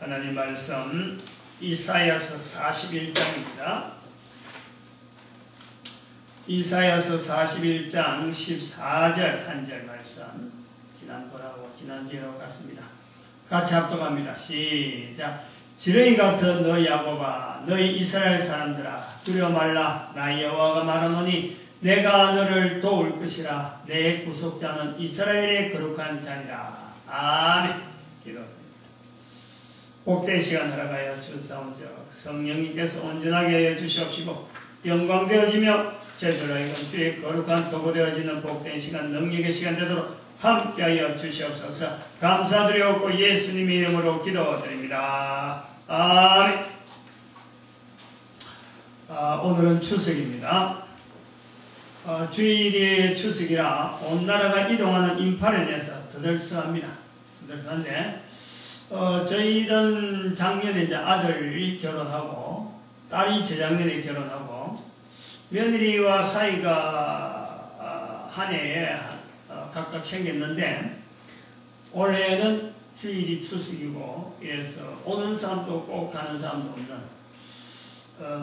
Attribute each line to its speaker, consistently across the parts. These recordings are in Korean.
Speaker 1: 하나님 말씀 이사야서 41장입니다. 이사야서 41장 14절 한 절 말씀 지난번하고 지난주하고 같습니다. 같이 합독합니다. 시작. 지렁이 같은 너희 야곱아, 너희 이스라엘 사람들아, 두려워 말라. 나 여호와가 말하노니 내가 너를 도울 것이라. 내 구속자는 이스라엘의 거룩한 자니라. 아멘. 기도합니다. 복된 시간 허락하여 주사온적 성령님께서 온전하게 하여 주시옵시고 영광되어지며 저희들로 하여금 주의 거룩한 도구 되어지는 복된 시간, 능력의 시간 되도록 함께하여 주시옵소서. 감사드리옵고 예수님의 이름으로 기도드립니다. 아멘. 오늘은 추석입니다. 주일이 추석이라 온 나라가 이동하는 인파를 내서 더들썩합니다. 더들썩한데 저희는 작년에 이제 아들이 결혼하고 딸이 재작년에 결혼하고 며느리와 사이가 한 해에 각각 생겼는데 올해는 주일이 추석이고 그래서 오는 사람도 없고 가는 사람도 없는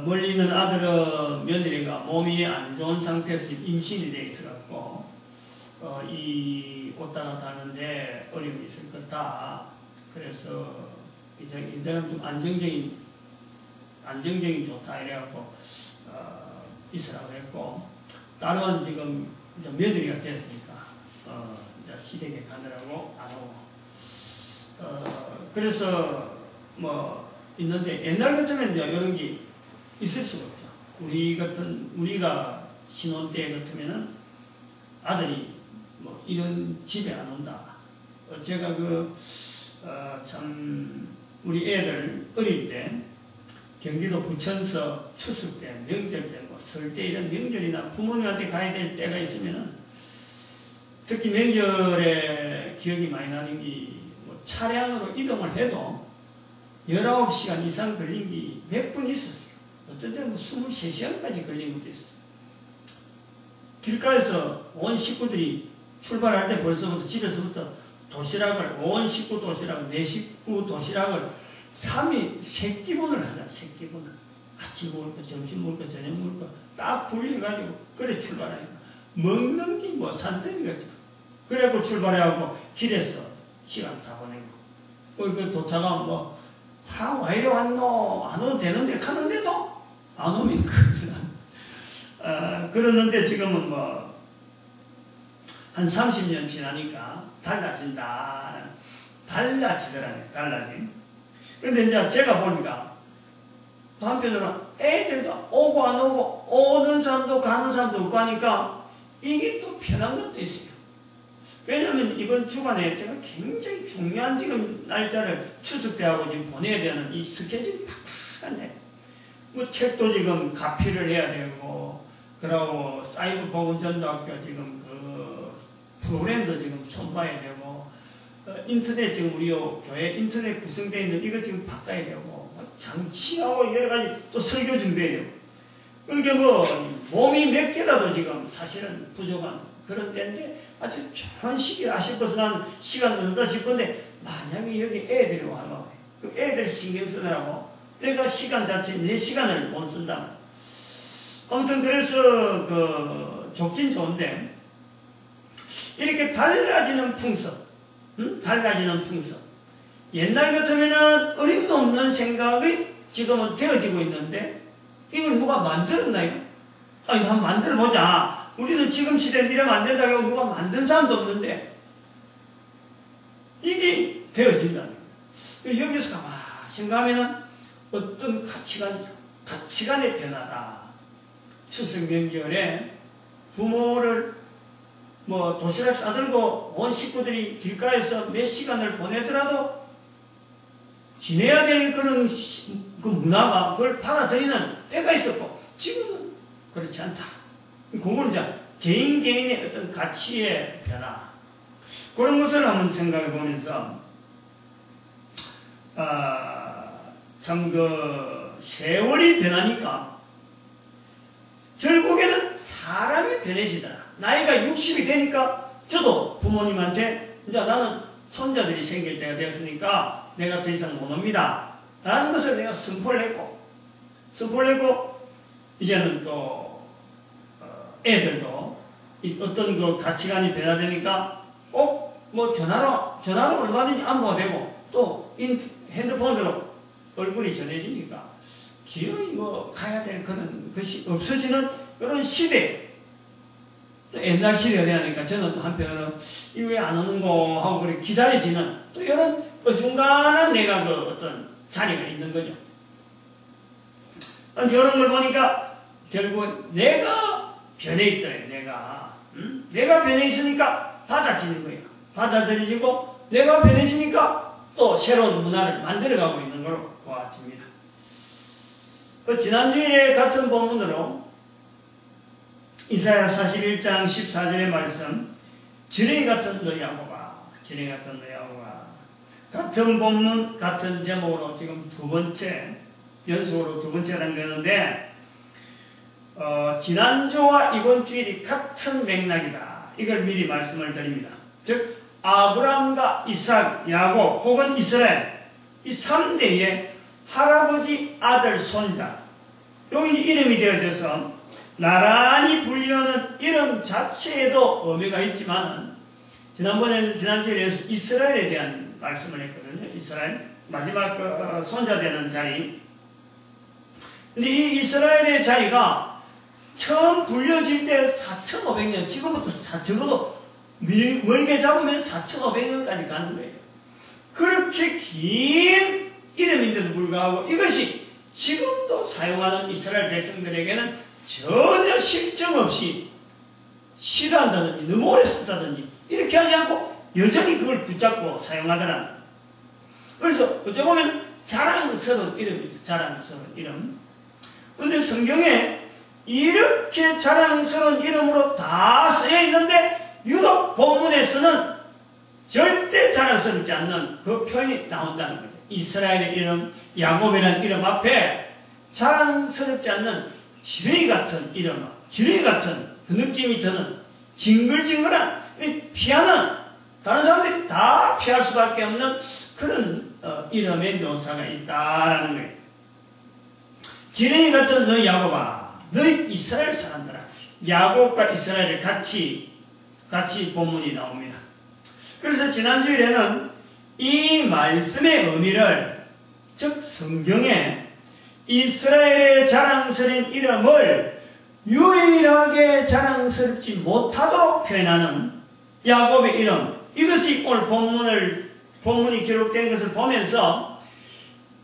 Speaker 1: 멀리 있는 아들은 며느리가 몸이 안 좋은 상태에서 임신이 돼 있어갖고 이 왔다 갔다 하는데 어려움이 있을 거다. 그래서 이제는 좀 안정적인 좋다 이래갖고 있으라고 했고, 딸은 지금 이제 며느리가 됐으니까 이제 시댁에 가느라고 안 오고 그래서 뭐 있는데 옛날 같으면 이제 이런 게 있을 수가 없죠. 우리가 신혼 때 같으면은 아들이 뭐 이런 집에 안 온다. 제가 참 우리 애들 어릴 때 경기도 부천서 추석 때, 명절 때, 뭐 설 때 이런 명절이나 부모님한테 가야 될 때가 있으면은 특히 명절에 기억이 많이 나는 게 뭐 차량으로 이동을 해도 19시간 이상 걸린 게 몇 분 있었어요. 어떤 때는 뭐 23시간까지 걸린 것도 있어요. 길가에서 온 식구들이 출발할 때 벌써부터 집에서부터 도시락을, 온 식구 도시락을, 내 식구 도시락을 3끼분을 하자, 3끼분을. 아침 먹을 거, 점심 먹을 거, 저녁 먹을 거, 딱 분리해가지고, 그래 출발해요. 먹는 게 뭐 산더미가지고. 그래갖고 출발해갖고, 길에서 시간 다 보내고. 그 도착하면 뭐, 왜 이리 왔노? 안 오도 되는데, 가는데도? 안 오면 큰일 나. 그러는데 지금은 뭐, 한 30년 지나니까 달라진다. 달라지더라고요. 달라짐. 근데 이제 제가 보니까 또 한편으로는 애들도 오고 안 오고 오는 사람도 가는 사람도 없고 하니까 이게 또 편한 것도 있어요. 왜냐하면 이번 주간에 제가 굉장히 중요한 지금 날짜를 추석 때하고 지금 보내야 되는 이 스케줄이 팍팍한데 뭐 책도 지금 가피를 해야 되고 그러고 사이버 보건전도학교 지금 프로그램도 지금 손봐야 되고 인터넷 지금 우리 교회 인터넷 구성되어 있는 이거 지금 바꿔야 되고 장치하고 여러가지 또 설교 준비해야 되고 그러니까 뭐 몸이 몇 개라도 지금 사실은 부족한 그런 때인데 아주 좋은 시기라 싶어서 나는 시간 넣는다 싶은데 만약에 여기 애들이 와요. 그 애들 신경 쓰느라고 내가 시간 자체 내 시간을 못 쓴다. 아무튼 그래서 좋긴 좋은데 이렇게 달라지는 풍습, 달라지는 풍습. 옛날 같으면은 어림도 없는 생각이 지금은 되어지고 있는데 이걸 누가 만들었나요? 아니, 한번 만들어보자. 우리는 지금 시대에 이러면 안 된다고 누가 만든 사람도 없는데 이게 되어진다는 거예요. 여기서 가만히 생각하면은 어떤 가치관의 변화다. 추석 명절에 부모를 뭐 도시락 싸들고 온 식구들이 길가에서 몇 시간을 보내더라도 지내야 될 그런 그 문화가 그걸 받아들이는 때가 있었고 지금은 그렇지 않다. 그건 이제 개인의 어떤 가치의 변화 그런 것을 한번 생각해 보면서 참 세월이 변하니까 결국에는 사람이 변해지더라. 나이가 60이 되니까 저도 부모님한테 이제 나는 손자들이 생길 때가 되었으니까 내가 더 이상 못 옵니다. 라는 것을 내가 선포를 했고 이제는 또 애들도 어떤 그 가치관이 변화되니까 꼭 뭐 전화로 얼마든지 안보가 되고 또 핸드폰으로 얼굴이 전해지니까 기어이 뭐 가야 될 그런 것이 없어지는 그런 시대. 또 옛날 시대가 되니까 저는 또 한편으로는 이 왜 안 오는 거 하고 그렇게 기다려지는 또 이런 어중간한 내가 그 어떤 자리가 있는 거죠. 이런 걸 보니까 결국 내가 변해 있더래요. 내가 변해 있으니까 받아지는 거예요. 받아들여지고 내가 변해지니까 또 새로운 문화를 만들어가고 있는 걸로 보아집니다. 지난주에 같은 본문으로 이사야 41장 14절의 말씀, 지렁이 같은 너 야곱아, 같은 본문 같은 제목으로 지금 연속으로 두 번째 해당되는데 지난주와 이번 주일이 같은 맥락이다. 이걸 미리 말씀을 드립니다. 즉 아브라함과 이삭, 야곱 혹은 이스라엘 이 3대의 할아버지, 아들, 손자 여기 이름이 되어져서 나란히 불리는 이름 자체에도 의미가 있지만 지난주에 이스라엘에 대한 말씀을 했거든요. 이스라엘 마지막 손자 되는 자리. 근데 이 이스라엘의 자리가 처음 불려질 때 4,500년, 지금부터 적어도 멀게 잡으면 4,500년까지 가는 거예요. 그렇게 긴 이름인데도 불구하고 이것이 지금도 사용하는 이스라엘 백성들에게는 전혀 실정 없이 싫어한다든지 너무 오래 썼다든지 이렇게 하지 않고 여전히 그걸 붙잡고 사용하더라. 그래서 어찌 보면 자랑스러운 이름이죠. 자랑스러운 이름. 그런데 성경에 이렇게 자랑스러운 이름으로 다 쓰여 있는데 유독 본문에서는 절대 자랑스럽지 않는 그 표현이 나온다는 거죠. 이스라엘의 이름, 야곱이라는 이름 앞에 자랑스럽지 않는 지렁이 같은 이름, 지렁이 같은 그 느낌이 드는 징글징글한 피하는 다른 사람들이 다 피할 수밖에 없는 그런 이름의 묘사가 있다라는 거예요. 지렁이 같은 너희 야곱아, 너희 이스라엘 사람들아. 야곱과 이스라엘을 같이 본문이 나옵니다. 그래서 지난주에는 이 말씀의 의미를, 즉 성경에 이스라엘의 자랑스러운 이름을 유일하게 자랑스럽지 못하도록 표현하는 야곱의 이름, 이것이 오늘 본문이 기록된 것을 보면서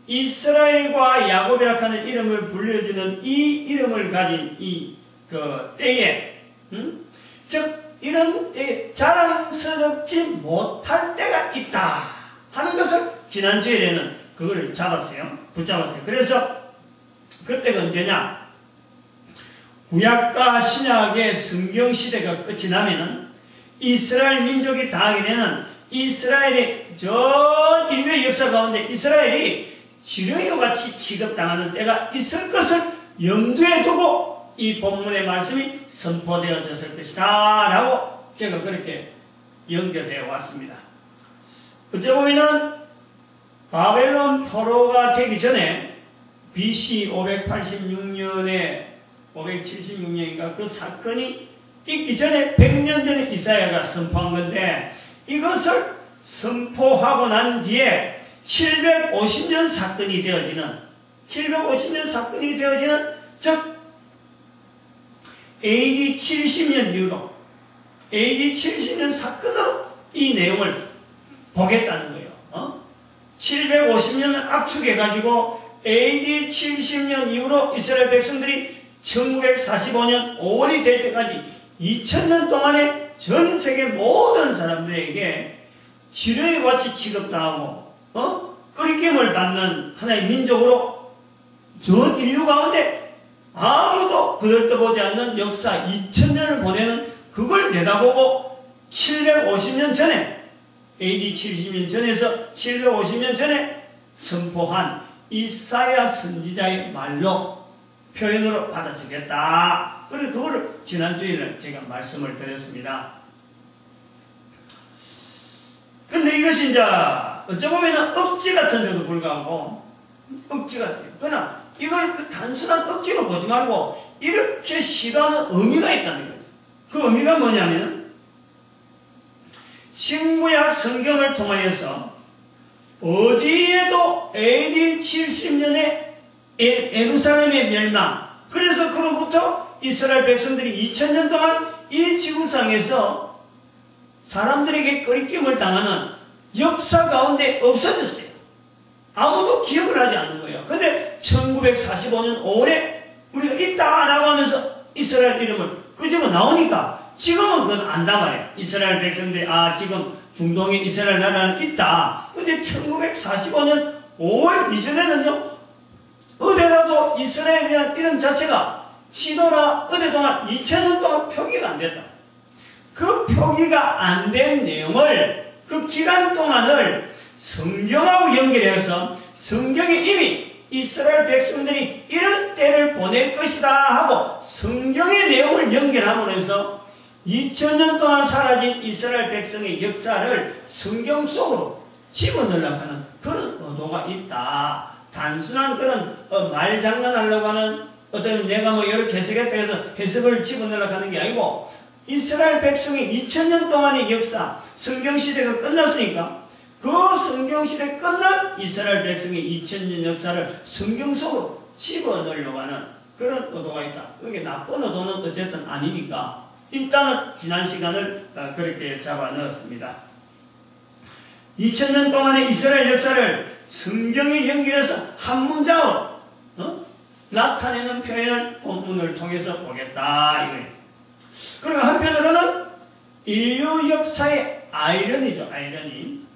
Speaker 1: 이스라엘과 야곱이라 하는 이름을 불려주는 이 이름을 가진 그 때에, 즉 이런 때에 자랑스럽지 못할 때가 있다 하는 것을 지난주에는 그걸 붙잡았어요. 그래서 그때가 언제냐? 구약과 신약의 성경 시대가 끝이 나면은 이스라엘 민족이 당하게 되는 이스라엘의 전 인류의 역사 가운데 이스라엘이 지렁이와 같이 취급당하는 때가 있을 것을 염두에 두고 이 본문의 말씀이 선포되어졌을 것이다 라고 제가 그렇게 연결해 왔습니다. 어쩌보면은 바벨론 포로가 되기 전에 BC 586년에 576년인가 그 사건이 있기 전에 100년 전에 이사야가 선포한 건데 이것을 선포하고 난 뒤에 750년 사건이 되어지는 즉 AD 70년 이후로 AD 70년 사건으로 이 내용을 보겠다는 거예요. 750년을 압축해가지고 AD 70년 이후로 이스라엘 백성들이 1945년 5월이 될 때까지 2000년 동안에 전 세계 모든 사람들에게 지렁이와 같이 취급당하고 끄리낌을 받는 하나의 민족으로 전 인류 가운데 아무도 그들떠보지 않는 역사 2000년을 보내는 그걸 내다보고 750년 전에 AD 70년 전에서 750년 전에 선포한 이사야 선지자의 말로 표현으로 받아주겠다. 그래서 그걸 지난주에는 제가 말씀을 드렸습니다. 근데 이것이 이제 어찌 보면 억지 같은데도 불구하고 억지 같아요. 그러나 이걸 그 단순한 억지로 보지 말고 이렇게 시도하는 의미가 있다는 거죠. 그 의미가 뭐냐면 신구약 성경을 통하여서 어디에도 AD 70년에 예루살렘의 멸망, 그래서 그로부터 이스라엘 백성들이 2000년 동안 이 지구상에서 사람들에게 꺼리낌을 당하는 역사 가운데 없어졌어요. 아무도 기억을 하지 않는 거예요. 근데 1945년 5월에 우리가 있다라고 하면서 이스라엘 이름을 끄집어 나오니까 지금은 그건 안다 말이에요. 이스라엘 백성들이 지금 중동에 이스라엘 나라는 있다. 근데 1945년 5월 이전에는요, 어디라도 이스라엘에 대한 이름 자체가 시도나 어디 동안 2000년 동안 표기가 안 됐다. 그 표기가 안 된 내용을 그 기간 동안을 성경하고 연결해서 성경에 이미 이스라엘 백성들이 이런 때를 보낼 것이다 하고 성경의 내용을 연결함으로 해서 2000년 동안 사라진 이스라엘 백성의 역사를 성경 속으로 집어넣으려고 하는 그런 의도가 있다. 단순한 그런 말장난하려고 하는 어떤 내가 뭐 이렇게 해석했다 해서 해석을 집어넣으려고 하는 게 아니고 이스라엘 백성의 2000년 동안의 역사, 성경시대가 끝났으니까 그 성경시대 끝난 이스라엘 백성의 2000년 역사를 성경 속으로 집어넣으려고 하는 그런 의도가 있다. 그게 나쁜 의도는 어쨌든 아니니까 일단은 지난 시간을 그렇게 잡아 넣었습니다. 2000년 동안의 이스라엘 역사를 성경에 연결해서 한 문장으로 나타내는 표현을 본문을 통해서 보겠다 이거예요. 그리고 한편으로는 인류 역사의 아이러니죠. 아이러니.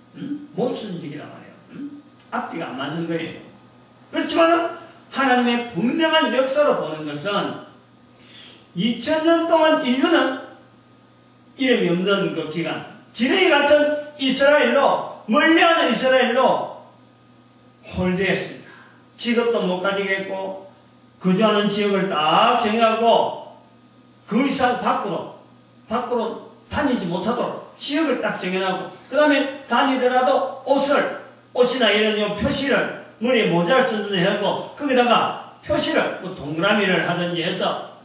Speaker 1: 모순적이란 말이에요. 앞뒤가 안 맞는 거예요. 그렇지만 하나님의 분명한 역사로 보는 것은 2000년 동안 인류는 이름이 없는 그 기간, 지렁이 같은 이스라엘로, 멀리하는 이스라엘로 홀대했습니다. 직업도 못 가지겠고 거주하는 지역을 딱 정하고 그 이상 밖으로 다니지 못하도록 지역을 딱 정해놓고 그 다음에 다니더라도 옷이나 이런 표시를 머리에 모자를 쓰는 하고 거기다가 표시를 뭐 동그라미를 하든지 해서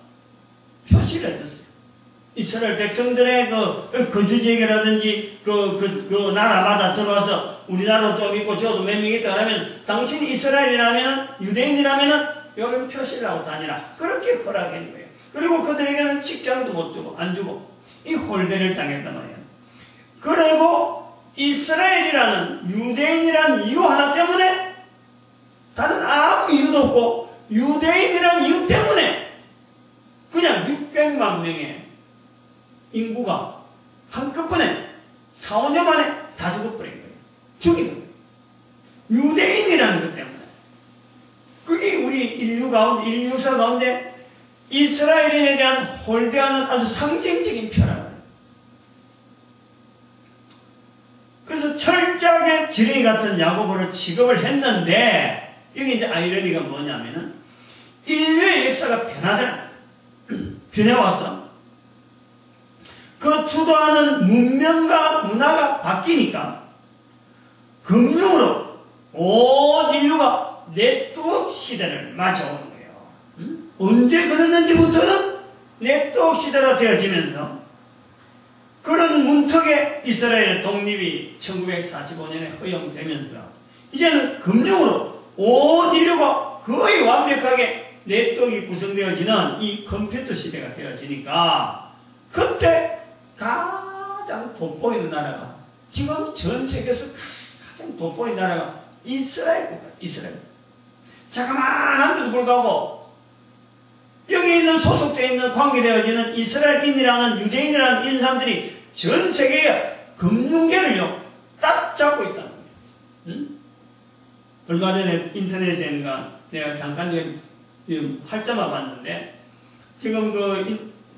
Speaker 1: 표시를 해줬어요. 이스라엘 백성들의 그 거주지역이라든지 그 나라마다 들어와서 우리나라도 좀 있고 저도 몇 명 있다 그러면 당신이 이스라엘이라면 유대인이라면 여기 표시를 하고 다니라 그렇게 허락한 거예요. 그리고 그들에게는 직장도 못 주고 안 주고 이 홀대를 당했단 말이에요. 그리고 이스라엘이라는 유대인이라는 이유 하나 때문에 다른 아무 이유도 없고 유대인이라는 이유 때문에 그냥 600만 명의 인구가 한꺼번에 4, 5년 만에 다 죽어버린 거예요. 죽인 거예요. 유대인이라는 것 때문에. 그게 우리 인류 역사 가운데 이스라엘인에 대한 홀대하는 아주 상징적인 표라는 거예요. 그래서 철저하게 지렁이 같은 야곱으로 취급을 했는데 여기 이제 아이러니가 뭐냐면은 인류의 역사가 변해와서 그 주도하는 문명과 문화가 바뀌니까 금융으로 온 인류가 네트워크 시대를 맞아오는 거예요. 언제 그랬는지부터는 네트워크 시대가 되어지면서 그런 문턱에 이스라엘 독립이 1945년에 허용되면서 이제는 금융으로 온 인류가 거의 완벽하게 네트워크가 구성되어지는 이 컴퓨터 시대가 되어지니까 그때 가장 돋보이는 나라가 지금 전 세계에서 가장 돋보이는 나라가 이스라엘 국가, 이스라엘. 자그마한데도 불구하고 여기 있는 소속되어 있는 관계되어지는 이스라엘인이라는 유대인이라는 이런 사람들이 전 세계의 금융계를요 딱 잡고 있다는 거예요. 응? 얼마 전에 인터넷에인가 내가 잠깐 활자만 봤는데 지금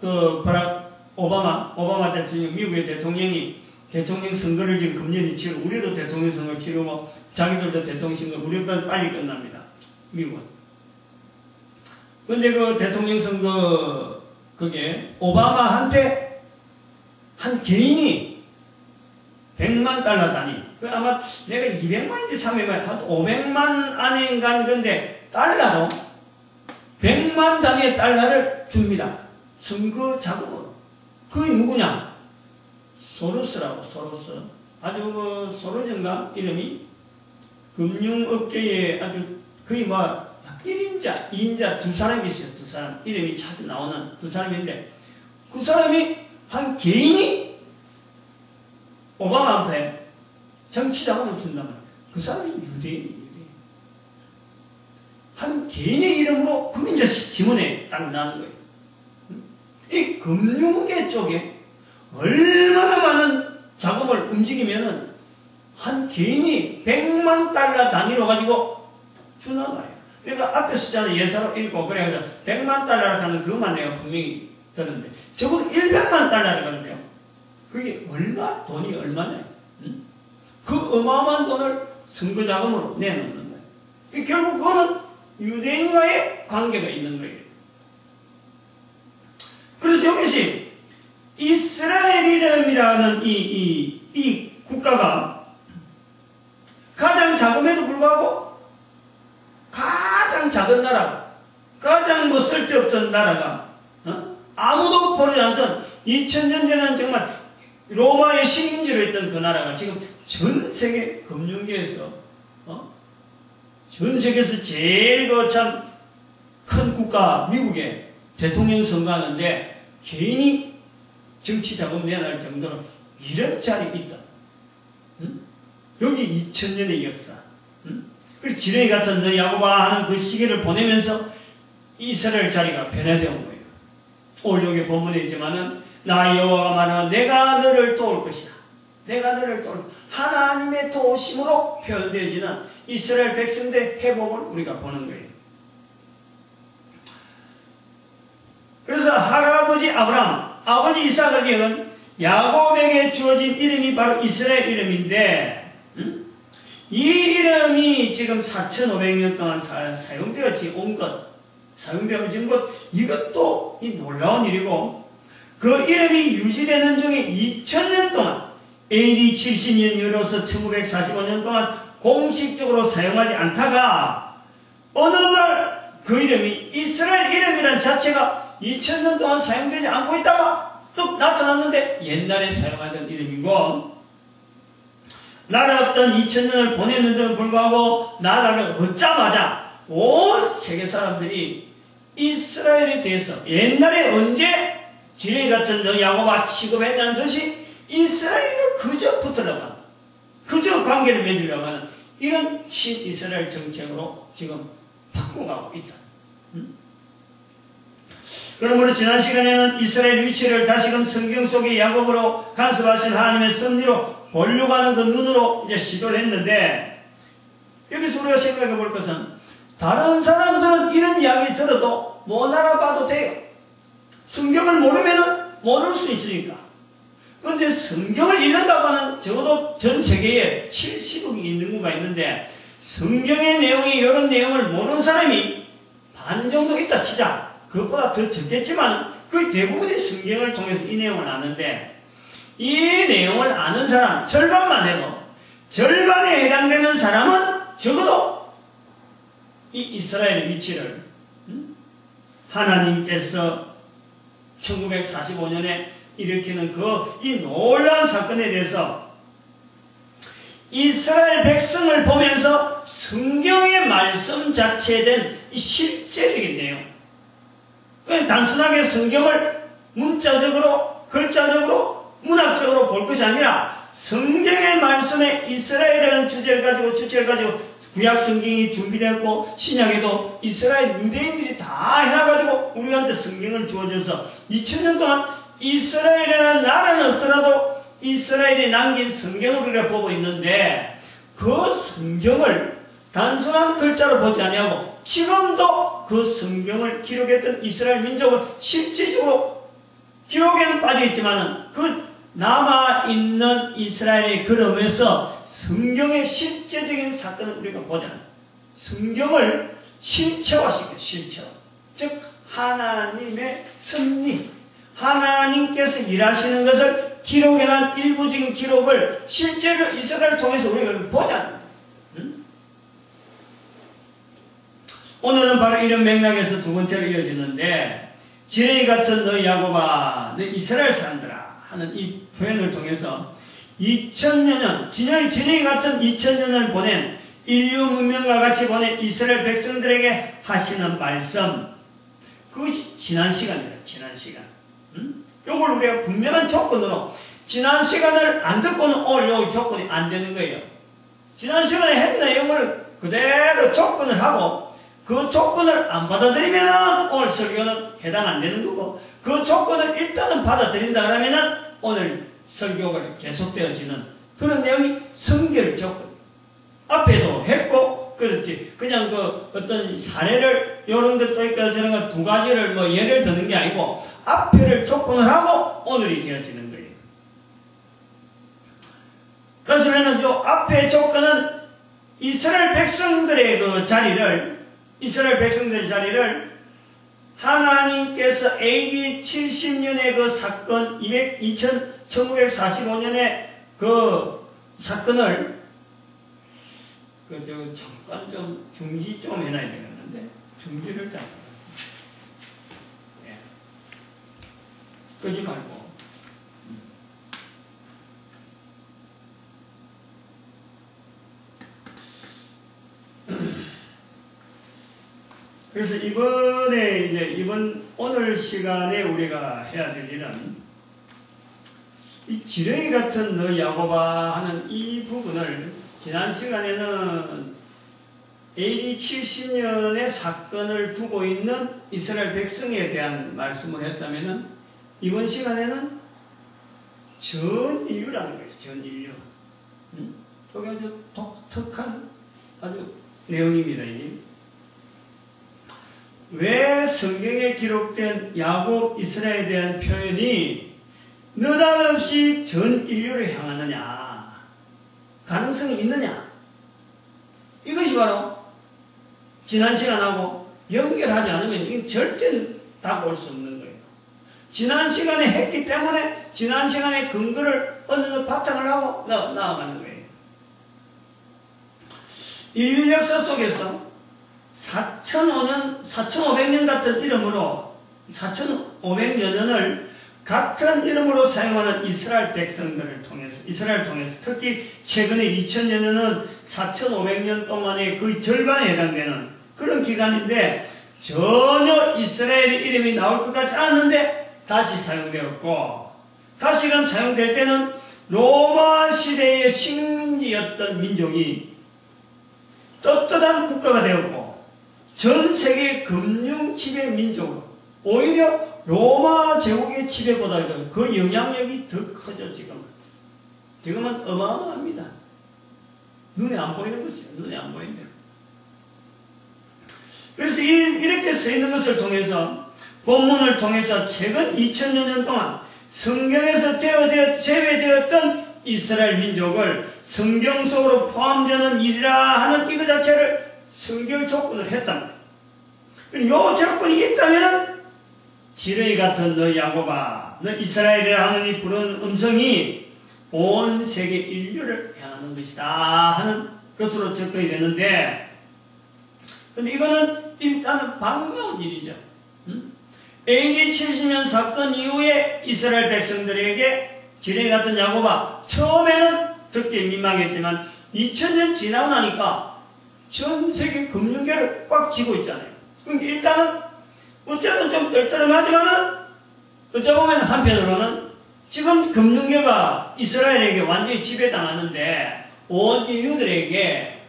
Speaker 1: 버락 오바마 대통령, 미국의 대통령이 대통령 선거를 지금 금년에 치르고 우리도 대통령 선거 치르고 자기들도 대통령 선거 우리보다 빨리 끝납니다. 미국은. 근데 그 대통령 선거 그게 오바마한테 한 개인이 100만 달러 단위. 아마 내가 200만인지 300만, 한 500만 안에인가 건데, 달러로 100만 단위의 달러를 줍니다. 선거 자금으로. 그게 누구냐? 소로스라고, 소로스. 아주 소로스인가? 이름이? 금융업계에 아주 거의 뭐 1인자, 2인자 두 사람이 있어요. 두 사람. 이름이 자주 나오는 두 사람인데, 그 사람이 한 개인이 오바마한테 정치 자금을 준단 말이에요. 그 사람이 유대인이에요. 한 개인의 이름으로 그 이제 지문에 딱 나는 거예요. 이 금융계 쪽에 얼마나 많은 자금을 움직이면은 한 개인이 100만 달러 단위로 가지고 주나 봐요. 그러니까 앞에 숫자는 예사로 읽고 그래서 100만 달러를 하는 그것만 내가 분명히 들었는데 적어도 100만 달러를 가는데요. 그게 돈이 얼마냐? 그 어마어마한 돈을 선거 자금으로 내놓는 거예요. 결국 그거는 유대인과의 관계가 있는 거예요. 그래서 여기서 이스라엘이라는 이 국가가 가장 작음에도 불구하고 가장 작은 나라, 가장 뭐 쓸데없던 나라가 아무도 보지 않던 2000년 전에는 정말 로마의 식민지로 있던 그 나라가 지금 전 세계 금융계에서 전 세계에서 제일 그 참 큰 국가 미국에 대통령 선거하는데 개인이 정치 자금 내놔할 정도로 이런 자리가 있다. 여기 2000년의 역사. 그리고 지렁이 같은 너 야고바 하는 그 시기를 보내면서 이스라엘 자리가 변화되어 온 거예요. 오늘 여기 본문에 있지만은 나 여호와가 말하면 내가 너를 도울 것이다. 내가 너를 도울 하나님의 도우심으로 표현되어지는 이스라엘 백성들의 회복을 우리가 보는 거예요. 그래서 할아버지 아브라함, 아버지 이삭을 기억은 야곱에게 주어진 이름이 바로 이스라엘 이름인데 이 이름이 지금 4500년 동안 사용되어지 온 것, 사용되어진 것, 이것도 이 놀라운 일이고 그 이름이 유지되는 중에 2000년 동안 AD 70년 이후로서 1945년 동안 공식적으로 사용하지 않다가 어느 날 그 이름이 이스라엘 이름이라는 자체가 2000년 동안 사용되지 않고 있다가 뚝 나타났는데 옛날에 사용하던 이름이고 나라 없던 2000년을 보냈는데도 불구하고 나라를 얻자마자 온 세계 사람들이 이스라엘에 대해서 옛날에 언제 지뢰 같은 너 야고바 취급했냐는 듯이 이스라엘을 그저 붙으려고 하는 그저 관계를 맺으려고 하는 이런 친이스라엘 정책으로 지금 바꿔가고 있다. 그러므로 지난 시간에는 이스라엘 위치를 다시금 성경 속의 야곱으로 간섭하신 하나님의 섭리로 보려고 하는 그 눈으로 이제 시도를 했는데 여기서 우리가 생각해 볼 것은 다른 사람들은 이런 이야기를 들어도 못 알아봐도 돼요. 성경을 모르면 모를 수 있으니까. 그런데 성경을 읽는다고 하는 적어도 전 세계에 70억이 있는 구가 있는데 성경의 내용이 이런 내용을 모르는 사람이 반 정도 있다 치자. 그것보다 더 적겠지만 그 대부분이 성경을 통해서 이 내용을 아는데 이 내용을 아는 사람 절반만 해도 절반에 해당되는 사람은 적어도 이 이스라엘의 위치를 하나님께서 1945년에 일으키는 이 놀라운 사건에 대해서 이스라엘 백성을 보면서 성경의 말씀 자체에 대한 이 실제적인 내용 단순하게 성경을 문자적으로 글자적으로 문학적으로 볼 것이 아니라 성경의 말씀에 이스라엘이라는 주제를 가지고 구약 성경이 준비되었고 신약에도 이스라엘 유대인들이 다 해놔가지고 우리한테 성경을 주어져서 2000년 동안 이스라엘이라는 나라는 없더라도 이스라엘이 남긴 성경을 우리가 보고 있는데 그 성경을 단순한 글자로 보지 아니하고 지금도 그 성경을 기록했던 이스라엘 민족은 실질적으로 기록에는 빠져있지만 그 남아있는 이스라엘의 걸음에서 성경의 실제적인 사건을 우리가 보자. 성경을 실체화시켜, 실체화. 즉 하나님의 섭리, 하나님께서 일하시는 것을 기록에 난 일부적인 기록을 실제로 이스라엘을 통해서 우리가 보자. 응? 오늘은 바로 이런 맥락에서 두 번째로 이어지는데, 지렁이 같은 너희 야곱아, 너희 이스라엘 사람들아 하는 이 표현을 통해서 2000여 년, 지렁이 같은 2000여 년을 보낸 인류 문명과 같이 보낸 이스라엘 백성들에게 하시는 말씀, 그것이 지난 시간이다. 지난 시간. 요걸 우리가 분명한 조건으로, 지난 시간을 안 듣고는 오늘 요 조건이 안 되는 거예요. 지난 시간에 했 내용을 그대로 조건을 하고 그 조건을 안 받아들이면 오늘 설교는 해당 안 되는 거고, 그 조건을 일단은 받아들인다 그러면은 오늘 설교가 계속되어지는 그런 내용이 성결 조건. 앞에도 했고, 그렇지. 그냥 그 어떤 사례를, 요런 것도 있고, 저런 거 두 가지를 뭐 예를 드는 게 아니고, 앞에를 조건을 하고 오늘이 되어지는 거예요. 그래서는 요 앞에 조건은 이스라엘 백성들의 그 자리를, 하나님께서 AD 70년의 그 사건, 1945년의 그 사건을 잠깐 좀 중지 좀 해놔야 되겠는데, 중지를 잘. 예. 끄지 말고. 그래서 오늘 시간에 우리가 해야 될 일은, 이 지렁이 같은 너 야곱아 하는 이 부분을, 지난 시간에는 AD 70년의 사건을 두고 있는 이스라엘 백성에 대한 말씀을 했다면은, 이번 시간에는 전 인류라는 거예요. 전 인류. 저게 아주 독특한 아주 내용입니다. 왜 성경에 기록된 야곱, 이스라엘에 대한 표현이 느닷없이 전 인류를 향하느냐, 가능성이 있느냐, 이것이 바로 지난 시간하고 연결하지 않으면 이건 절대 다가올 수 없는 거예요. 지난 시간에 했기 때문에 지난 시간에 근거를 어느 정도 바탕을 하고 나아가는 거예요. 인류 역사 속에서 4,500년 같은 이름으로 4,500여 년을 같은 이름으로 사용하는 이스라엘 백성들을 통해서, 특히 최근에 2000여 년은 4,500년 동안의 거의 절반에 해당되는 그런 기간인데, 전혀 이스라엘의 이름이 나올 것 같지 않은데 다시 사용되었고, 다시금 사용될 때는 로마 시대의 식민지였던 민족이 떳떳한 국가가 되었고, 전 세계 금융 지배 민족으로, 오히려 로마 제국의 지배보다 그 영향력이 더 커져. 지금은 어마어마합니다. 눈에 안 보이는 것이죠. 눈에 안 보이는 대로. 그래서 이렇게 써 있는 것을 통해서, 본문을 통해서 최근 2000여 년 동안 성경에서 제외되었던 이스라엘 민족을 성경 속으로 포함되는 일이라 하는 이거 자체를 성경 조건을 했단 말이에요. 요 조건이 있다면은 지렁이 같은 너 야곱아, 너 이스라엘이라 하는 이 부른 음성이 온 세계 인류를 향하는 것이다 하는 것으로 접근이 되는데, 근데 이거는 일단은 반가운 일이죠. AD 70년 사건 이후에 이스라엘 백성들에게 지렁이 같은 야곱아, 처음에는 듣기 민망했지만 2000년 지나고 나니까 전 세계 금융계를 꽉 쥐고 있잖아요. 그러니까 일단은 어쩌면 좀 떨떠름하지만은, 어쩌보면 한편으로는 지금 금융계가 이스라엘에게 완전히 지배당하는데, 온 인류들에게,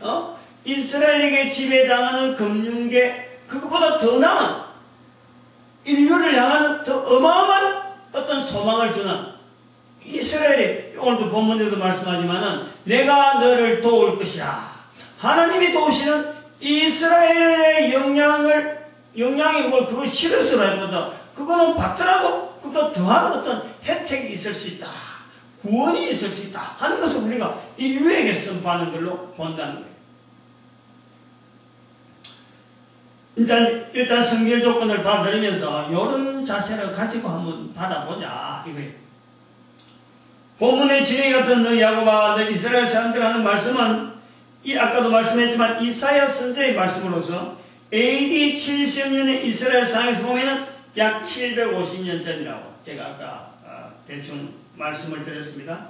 Speaker 1: 이스라엘에게 지배당하는 금융계, 그것보다 더 나은, 인류를 향하는 더 어마어마한 어떤 소망을 주는, 이스라엘이, 오늘도 본문에도 말씀하지만은, 내가 너를 도울 것이라. 하나님이 도우시는 이스라엘의 영향이 뭐 그거 싫어서라기보다 그거는 받더라도 그것도 더한 어떤 혜택이 있을 수 있다, 구원이 있을 수 있다 하는 것을 우리가 인류에게 선포하는 걸로 본다는 거예요. 일단 성결 조건을 받아들이면서 이런 자세를 가지고 한번 받아보자 이거예요. 본문의 진행 같은 너 야곱아 너 이스라엘 사람들 하는 말씀은 이 아까도 말씀했지만 이사야 선지자의 말씀으로서 AD 70년의 이스라엘 상에서 보면은 약 750년 전이라고 제가 아까 대충 말씀을 드렸습니다.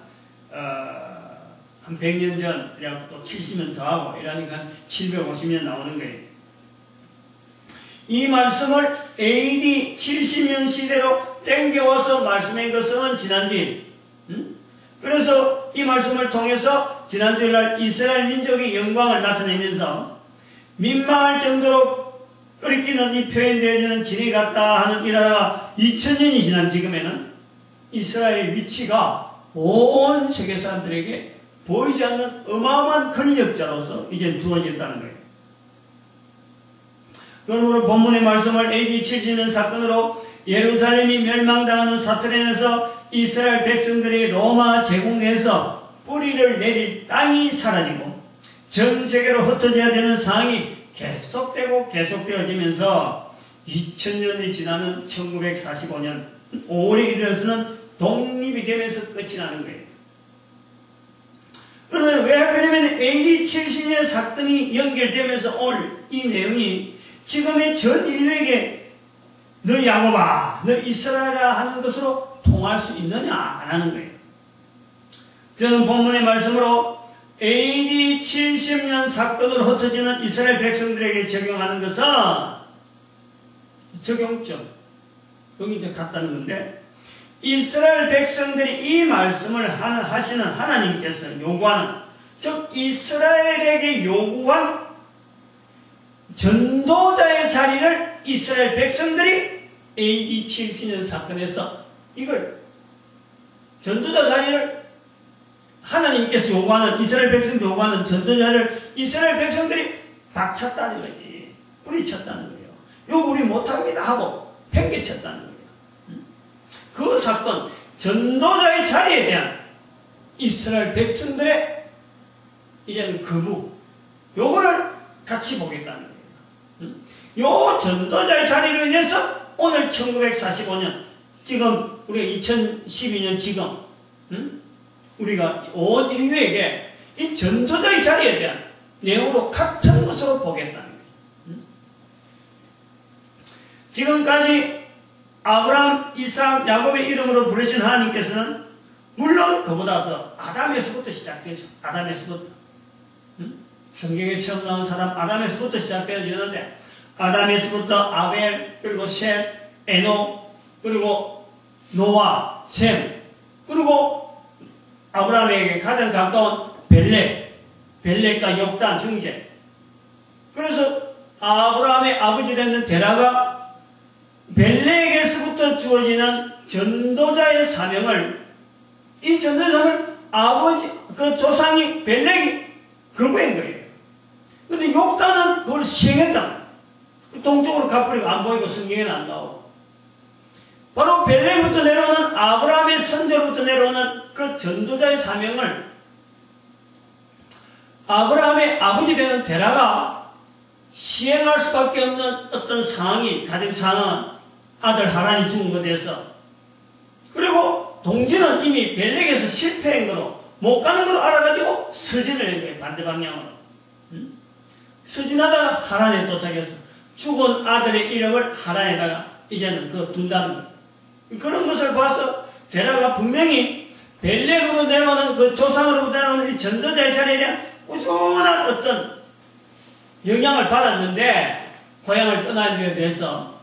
Speaker 1: 한 100년 전이라고 또 70년 더하고 이러니까 750년 나오는 거예요. 이 말씀을 AD 70년 시대로 땡겨와서 말씀한 것은 지난주에 그래서 이 말씀을 통해서 지난주날 이스라엘 민족의 영광을 나타내면서 민망할 정도로 끓이기는 이 표현되어지는 진이 같다 하는 이 나라가 2000년이 지난 지금에는 이스라엘의 위치가 온 세계 사람들에게 보이지 않는 어마어마한 권력자로서 이제 주어진다는 거예요. 그러므로 본문의 말씀을 AD 70년 사건으로 예루살렘이 멸망당하는 사틀에 인해서 이스라엘 백성들이 로마 제국 내에서 뿌리를 내릴 땅이 사라지고 전 세계로 흩어져야 되는 상황이 계속되고 계속되어지면서 2000년이 지나는 1945년 5월에 이르러서는 독립이 되면서 끝이 나는 거예요. 그러면 왜 하필이면 AD 70년 사건이 연결되면서 오늘 이 내용이 지금의 전 인류에게 너 야곱아, 너 이스라엘아 하는 것으로 통할 수 있느냐라는 거예요. 저는 본문의 말씀으로 AD 70년 사건으로 흩어지는 이스라엘 백성들에게 적용하는 것은 적용점 여기 이제 같다는 건데 이스라엘 백성들이 이 말씀을 하시는 하나님께서 요구하는 즉 이스라엘에게 요구한 전도자의 자리를 이스라엘 백성들이 AD 70년 사건에서 이걸 전도자 자리를 하나님께서 요구하는 이스라엘 백성들이 요구하는 전도자를 이스라엘 백성들이 박찼다는 거지. 뿌리쳤다는 거예요. 요거 우리 못합니다 하고 팽개쳤다는 거예요. 그 사건 전도자의 자리에 대한 이스라엘 백성들의 이제는 거부 요거를 같이 보겠다는 거예요. 요 전도자의 자리로 인해서 오늘 1945년 지금 우리가 2012년 지금 우리가 온 인류에게 이 전도자의 자리에 대한 내용으로 같은 것으로 보겠다는 거예요. 지금까지 아브라함, 이삭, 야곱의 이름으로 부르신 하나님께서는 물론 그보다 더 아담에서부터 시작되죠. 아담에서부터 성경에 처음 나온 사람 아담에서부터 시작되어지는데 아담에서부터 아벨 그리고 셋, 에녹 그리고 노아, 셈 그리고 아브라함에게 가장 가까운 벨렉과 욕단 형제 그래서 아브라함의 아버지 되는 데라가 벨렉에서부터 주어지는 전도자의 사명을 이 전도자를 아버지 그 조상이 벨렉이 거부한 거예요. 근데 욕단은 그걸 시행했잖아. 동쪽으로 가버리고 안 보이고 성경에는 안 나오고 바로 벨렉부터 내려오는 아브라함의 선조로부터 내려오는 그 전도자의 사명을 아브라함의 아버지 되는 데라가 시행할 수밖에 없는 어떤 상황이 가정 상황은 아들 하란이 죽은 것에 대해서 그리고 동지는 이미 벨렉에서 실패한 거로 못 가는 거로 알아가지고 서진을 한 거예요. 반대 방향으로 서진하다가 하란에 도착했어. 죽은 아들의 이름을 하란에다가 이제는 그 둔다는 거예요. 그런 것을 봐서 데라가 분명히 벨렉으로 내려오는 그 조상으로부터 내려오는 이 전도자의 자리에 대한 꾸준한 어떤 영향을 받았는데 고향을 떠나는 데 대해서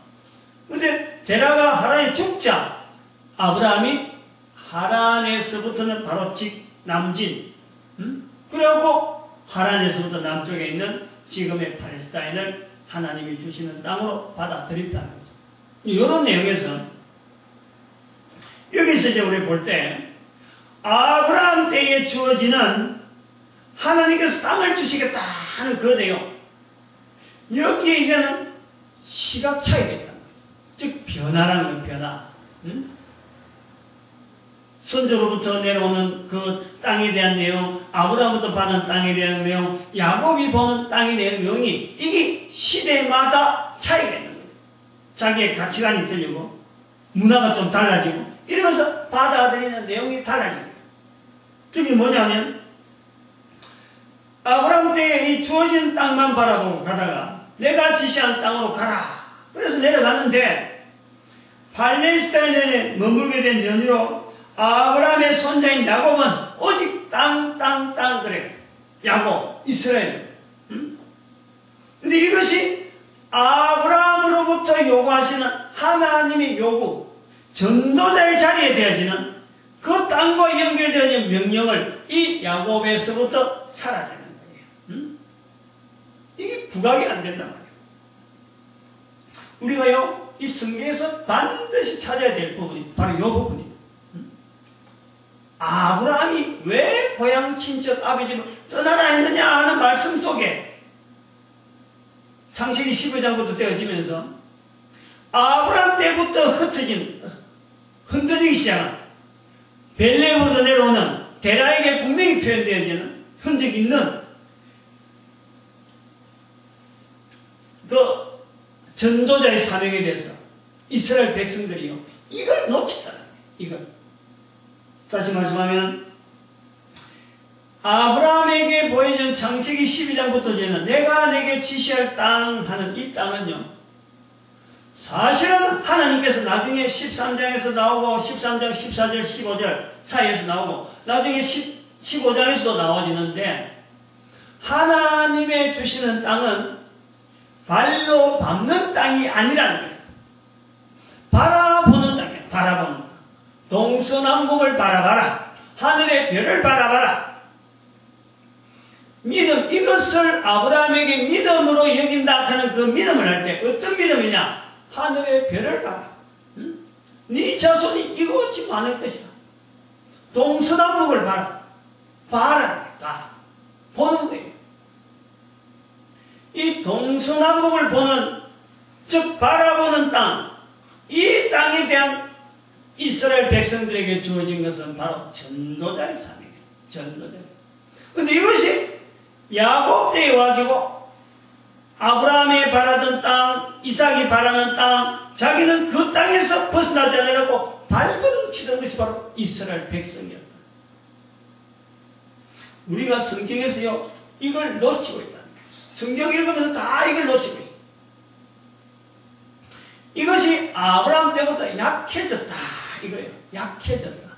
Speaker 1: 근데 데라가 하란에 죽자 아브라함이 하란에서부터는 바로 남진 그리고 하란에서부터 남쪽에 있는 지금의 팔레스타인을 하나님이 주시는 땅으로 받아들였다는 거죠. 이런 내용에서 여기서 이제 우리 볼 때 아브라함 때에 주어지는 하나님께서 땅을 주시겠다 하는 그 내용 여기에 이제는 시각 차이가 있다. 즉 변화라는 건 변화. 선조로부터 내려오는 그 땅에 대한 내용, 아브라함부터 받은 땅에 대한 내용, 야곱이 보는 땅에 대한 내용이 이게 시대마다 차이가 있는 거예요. 자기의 가치관이 틀리고 문화가 좀 달라지고 이러면서 받아들이는 내용이 달라지고 저게 뭐냐면 아브라함 때에 이 주어진 땅만 바라보고 가다가 내가 지시한 땅으로 가라. 그래서 내려가는데 팔레스타인에 머물게 된 연유로 아브라함의 손자인 야곱은 오직 땅 그래. 야곱, 이스라엘. 근데 이것이 아브라함으로부터 요구하시는 하나님의 요구, 전도자의 자리에 되어지는 그 땅과 연결되어진 명령을 이 야곱에서부터 사라지는 거예요. 이게 부각이 안 된단 말이에요. 우리가요, 이 성경에서 반드시 찾아야 될 부분이 바로 이 부분이에요. 아브라함이 왜 고향 친척 아버지를 떠나라 했느냐 하는 말씀 속에 창세기 15장부터 되어지면서 아브라함 때부터 흔들리기 시작한 벨레에부터 내려오는 데라에게 분명히 표현되어지는 흔적이 있는 그 전도자의 사명에 대해서 이스라엘 백성들이요, 이걸 놓쳤다는 거예요. 이걸. 다시 말씀하면 아브라함에게 보여준 창세기 12장부터 되는 내가 내게 지시할 땅 하는 이 땅은요, 사실은 하나님께서 나중에 13장에서 나오고 13장 14절 15절 사이에서 나오고 나중에 15장에서도 나와지는데, 하나님의 주시는 땅은 발로 밟는 땅이 아니라는 거예요. 바라보는 땅이에요. 바라보는 땅. 동서남북을 바라봐라. 하늘의 별을 바라봐라. 믿음, 이것을 아브라함에게 믿음으로 여긴다 하는 그 믿음을 할 때 어떤 믿음이냐? 하늘의 별을 봐라. 네 자손이 이것이 많을 것이다. 동서남북을 봐라. 봐라. 보는 거예요. 이 동서남북을 보는, 즉 바라보는 땅, 이 땅에 대한 이스라엘 백성들에게 주어진 것은 바로 전도자의 사명이에요. 전도자. 근데 이것이 야곱 때에 와가지고 아브라함이 바라던 땅, 이삭이 바라는 땅, 자기는 그 땅에서 벗어나지 않으려고 발버둥 치던 것이 바로 이스라엘 백성이었다. 우리가 성경에서요, 이걸 놓치고 있다. 성경 읽으면서 다 이걸 놓치고 있다. 이것이 아브라함 때부터 약해졌다. 이거예요. 약해졌다.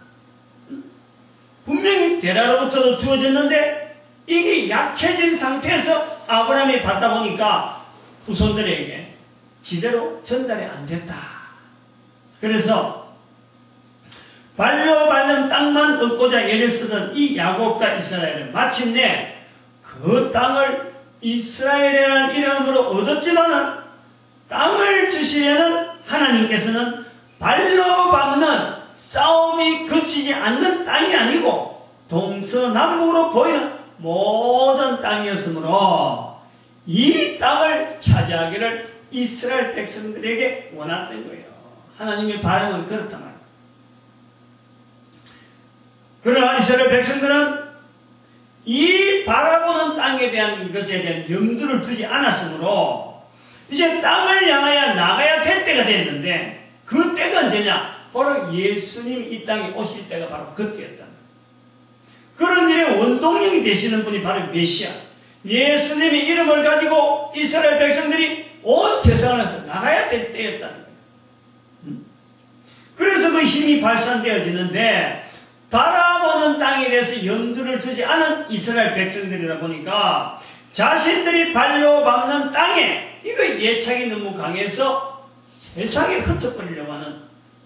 Speaker 1: 분명히 데라로부터도 주어졌는데 이게 약해진 상태에서 아브라함이 받다 보니까 후손들에게 지대로 전달이 안 됐다. 그래서 발로 밟는 땅만 얻고자 애를 쓰던 이 야곱과 이스라엘은 마침내 그 땅을 이스라엘이라는 이름으로 얻었지만은 땅을 주시려는 하나님께서는 발로 밟는 싸움이 그치지 않는 땅이 아니고 동서남북으로 보이는 모든 땅이었으므로 이 땅을 차지하기를 이스라엘 백성들에게 원했던 거예요. 하나님의 바람은 그렇단 말이에요. 그러나 이스라엘 백성들은 이 바라보는 땅에 대한 것에 대한 염두를 두지 않았으므로 이제 땅을 향하여 나가야 될 때가 됐는데, 그 때가 언제냐? 바로 예수님이 이 땅에 오실 때가 바로 그때였다. 그런 일의 원동력이 되시는 분이 바로 메시아, 예수님의 이름을 가지고 이스라엘 백성들이 온 세상에서 나가야 될 때였다는 거예요. 그래서 그 힘이 발산되어지는데, 바라보는 땅에 대해서 염두를 두지 않은 이스라엘 백성들이다 보니까 자신들이 발로 밟는 땅에 이거 예착이 너무 강해서 세상에 흩어버리려고 하는,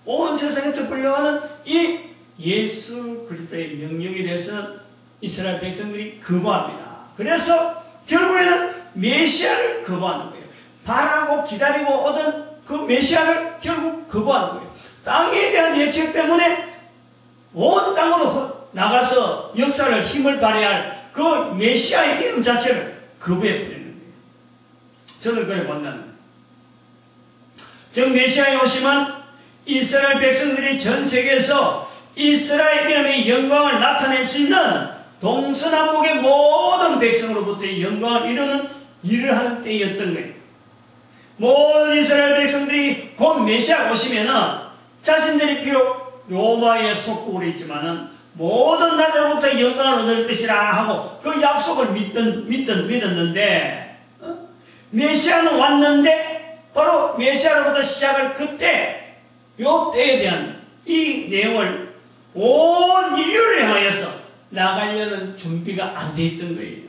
Speaker 1: 온 세상에 흩어버리려고 하는 이 예수 그리스도의 명령에 대해서는 이스라엘 백성들이 거부합니다. 그래서 결국에는 메시아를 거부하는 거예요. 바라고 기다리고 오던 그 메시아를 결국 거부하는 거예요. 땅에 대한 예측 때문에 온 땅으로 나가서 역사를 힘을 발휘할 그 메시아의 이름 자체를 거부해버리는 거예요. 저는 그래 본다는 거예요. 즉 메시아의 오심은 이스라엘 백성들이 전 세계에서 이스라엘 이름의 영광을 나타낼 수 있는 동서남북의 모든 백성으로부터의 영광을 이루는 일을 하는 때였던 거예요. 모든 이스라엘 백성들이 곧 메시아 오시면은 자신들이 비록 로마의 속국으로 있지만은 모든 나라로부터 영광을 얻을 것이라 하고 그 약속을 믿었는데 메시아는 왔는데 바로 메시아로부터 시작할 그때 요 때에 대한 이 내용을 온 인류를 향하여서 나가려는 준비가 안 돼 있던 거예요.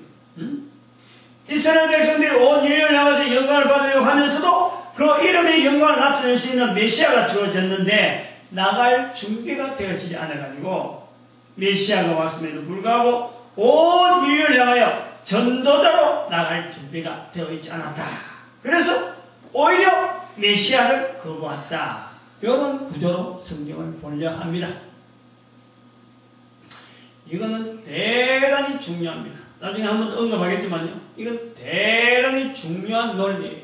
Speaker 1: 이스라엘 백성들이 온 인류를 향해서 영광을 받으려고 하면서도 그 이름의 영광을 나타낼 수 있는 메시아가 주어졌는데 나갈 준비가 되어지지 않아가지고 메시아가 왔음에도 불구하고 온 인류를 향하여 전도자로 나갈 준비가 되어 있지 않았다. 그래서 오히려 메시아를 거부했다. 이런 구조로 성경을 보려 합니다. 이거는 대단히 중요합니다. 나중에 한번 언급하겠지만요. 이건 대단히 중요한 논리예요.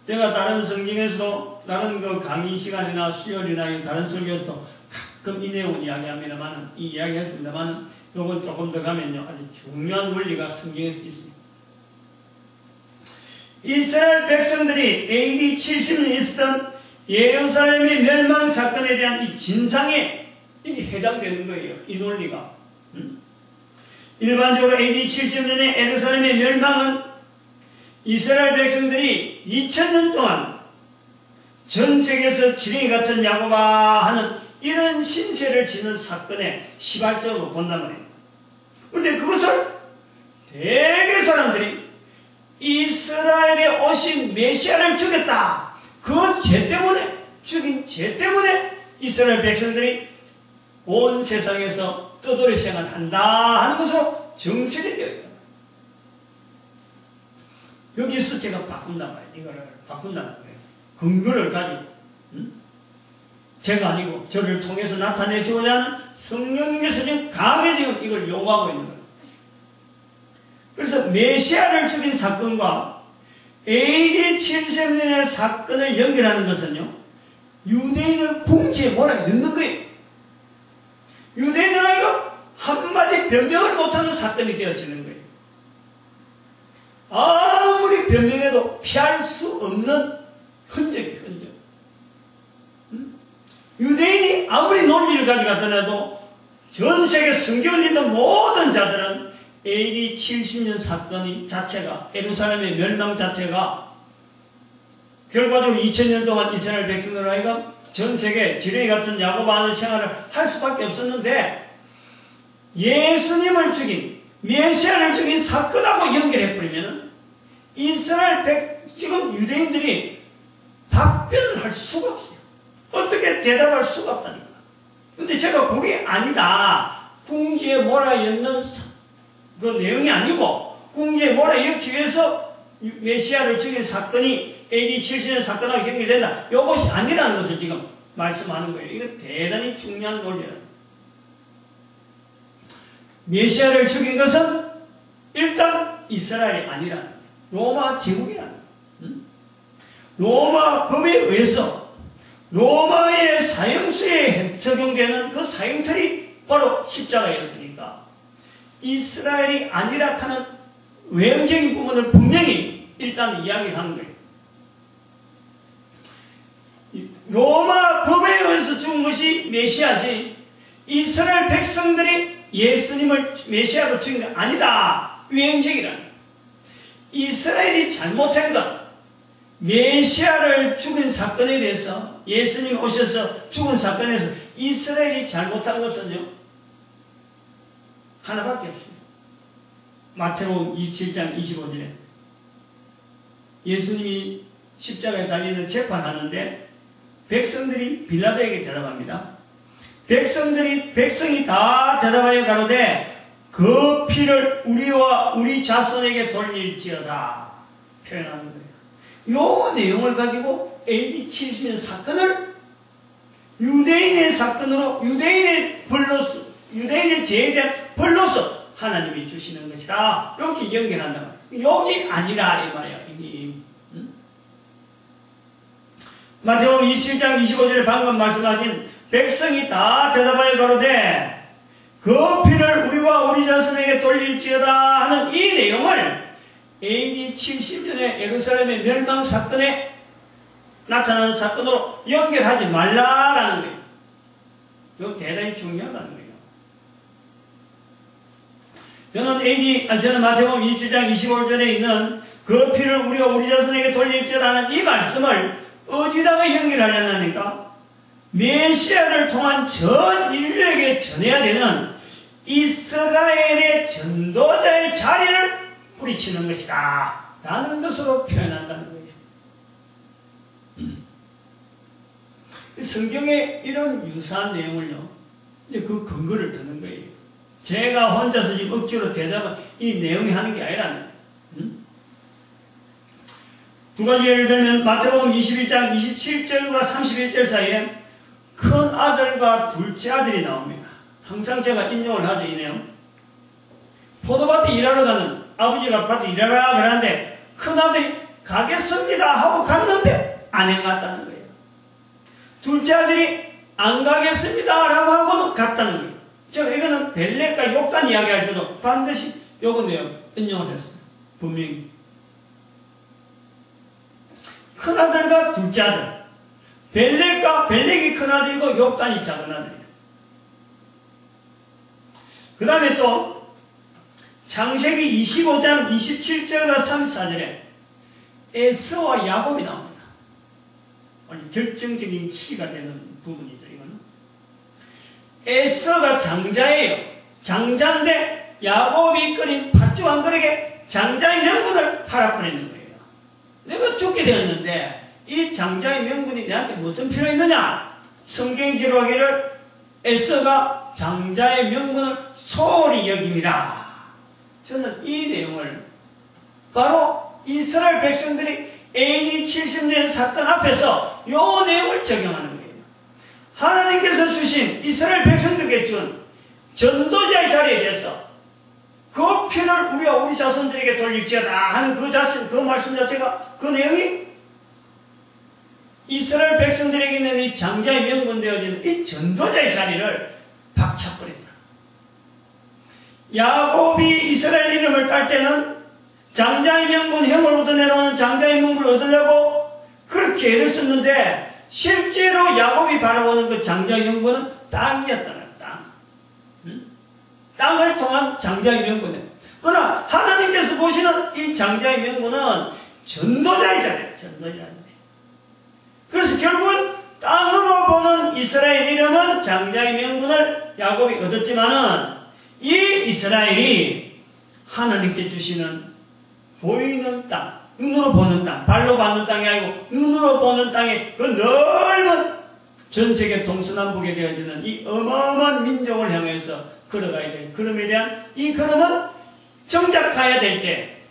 Speaker 1: 제가 다른 성경에서도 다른 그 강의 시간이나 수요일이나 다른 설교에서도 가끔 이 내용을 이야기합니다만 이 이야기했습니다만 이건 조금 더 가면요 아주 중요한 원리가 성경에서 있습니다. 이스라엘 백성들이 AD 70년에 있었던 예루살렘의 멸망 사건에 대한 이 진상에 이게 해당되는 거예요. 이 논리가. 일반적으로 AD 70년의 예루살렘의 멸망은 이스라엘 백성들이 2000년 동안 전 세계에서 지렁이 같은 야고바 하는 이런 신세를 지는 사건에 시발적으로 본단 말입니다. 그런데 그것을 대개 사람들이 이스라엘에 오신 메시아를 죽였다. 그 죄 때문에 죽인 죄 때문에 이스라엘 백성들이 온 세상에서 떠돌이 생활을 한다 하는 것으로 정설이 되어 있다. 여기서 제가 바꾼단 말이에요. 이거를 바꾼다는 거예요. 근거를 가지고 제가 아니고 저를 통해서 나타내시고자 하는 성령님께서 지금 강하게 지금 이걸 요구하고 있는 거예요. 그래서 메시아를 죽인 사건과 AD 70년의 사건을 연결하는 것은요, 유대인을 궁지에 몰아넣는 거예요. 유대인은 이거 한마디 변명을 못하는 사건이 되어지는 거예요. 아무리 변명해도 피할 수 없는 흔적이에요, 흔적. 유대인이 아무리 논리를 가져가더라도 전 세계 성경을 읽는 모든 자들은 AD 70년 사건이 자체가, 예루살렘의 멸망 자체가 결과적으로 2000년 동안 이스라엘 백성들 아이가 전 세계 지렁이 같은 야고바하는 생활을 할 수밖에 없었는데 예수님을 죽인, 메시아를 죽인 사건하고 연결해버리면 이스라엘 지금 유대인들이 답변을 할 수가 없어요. 어떻게 대답할 수가 없다니까. 근데 제가 그게 아니다. 궁지에 몰아넣는 그 내용이 아니고 궁지에 몰아넣기 위해서 메시아를 죽인 사건이 AD 70년 사건하고 연결된다. 이것이 아니라는 것을 지금 말씀하는 거예요. 이거 대단히 중요한 논리예요. 메시아를 죽인 것은 일단 이스라엘이 아니라는 거예요. 로마 제국이라는 거예요. 로마 법에 의해서 로마의 사형수에 적용되는 그 사형틀이 바로 십자가였으니까 이스라엘이 아니라 하는 외형적인 부분을 분명히 일단 이야기하는 거예요. 로마 법에 의해서 죽은 것이 메시아지 이스라엘 백성들이 예수님을 메시아로 죽인 게 아니다. 외형적이라는 거예요. 이스라엘이 잘못한 것, 메시아를 죽인 사건에 대해서 예수님이 오셔서 죽은 사건에서 이스라엘이 잘못한 것은요 하나밖에 없습니다. 마태복음 27장 25절에 예수님이 십자가에 달리는 재판하는데 백성들이 빌라도에게 대답합니다. 백성이 다 대답하여 가로되 그 피를 우리와 우리 자손에게 돌릴지어다 표현하는 거예요. 이 내용을 가지고 AD 70년 사건을 유대인의 사건으로 유대인의 벌로서 유대인의 죄에 대한 벌로서 하나님이 주시는 것이다. 이렇게 연결한다 말이에요. 여기 아니라 이 말이야. 마태복음 27장 25절에 방금 말씀하신 백성이 다 대답하여 가로되 그 피를 우리와 우리 자손에게 돌릴지어다 하는 이 내용을 AD 70년의 예루살렘의 멸망 사건에 나타나는 사건으로 연결하지 말라라는 거예요. 이거 대단히 중요하다는 거예요. 저는 마태복음 27장 25절에 있는 그 피를 우리가 우리 자손에게 돌릴지라는 이 말씀을 어디다가 연결하려니까 메시아를 통한 전 인류에게 전해야 되는 이스라엘의 전도자의 자리를 뿌리치는 것이다 라는 것으로 표현한다는 거예요. 성경에 이런 유사한 내용을요, 이제 그 근거를 드는 거예요. 제가 혼자서 지금 억지로 대답은 이 내용이 하는 게 아니라는 거예요. 두 가지 예를 들면 마태복음 21장 27절과 31절 사이에 큰 아들과 둘째 아들이 나옵니다. 항상 제가 인용을 하죠, 이 내용. 포도밭에 일하러 가는, 아버지가 밭에 일하라 그러는데 큰 아들이 가겠습니다 하고 갔는데 안 해갔다는 거예요. 둘째 아들이 안 가겠습니다 라고 하고는 갔다는 거예요. 제가 이거는 벨렉과 욕단 이야기할 때도 반드시 요거 내용 인용을 했어요. 분명히. 큰아들과 둘째 아들. 벨렉이 큰아들이고 욕단이 작은 아들이에요. 그 다음에 또 창세기 25장 27절과 34절에 에서와 야곱이 나옵니다. 아니, 결정적인 키가 되는 부분이죠. 이거는 에서가 장자예요. 장자인데 야곱이 끓인 팥죽 한 그릇에 장자의 명분을 팔아버리는 거예요. 내가 죽게 되었는데 이 장자의 명분이 내한테 무슨 필요 있느냐? 성경이 기록하기를 에서가 장자의 명분을 소홀히 여김이라. 저는 이 내용을 바로 이스라엘 백성들이 AD 70년 사건 앞에서 이 내용을 적용하는 거예요. 하나님께서 주신 이스라엘 백성들에게 준 전도자의 자리에 대해서 그 피를 우리가 우리 자손들에게 돌릴지어다 하는 그 말씀 자체가, 그 내용이 이스라엘 백성들에게 있는 이 장자의 명분되어지는 이 전도자의 자리를 박차버린다. 야곱이 이스라엘 이름을 딸 때는 장자의 명분, 형을 얻어내놓는 장자의 명분을 얻으려고 그렇게 애를 썼는데 실제로 야곱이 바라보는 그 장자의 명분은 땅이었다는 거예요. 땅. 땅을 통한 장자의 명분이에요. 그러나 하나님께서 보시는 이 장자의 명분은 전도자의 자리예요. 전도자의 자리. 그래서 결국은 땅으로 보는 이스라엘 이름은 장자의 명분을 야곱이 얻었지만은 이 이스라엘이 하나님께 주시는 보이는 땅, 눈으로 보는 땅, 발로 밟는 땅이 아니고 눈으로 보는 땅에 그 넓은 전 세계 동서남북에 되어지는 이 어마어마한 민족을 향해서 걸어가야 돼요. 그럼에 대한 이 걸음은 정작가야 될 때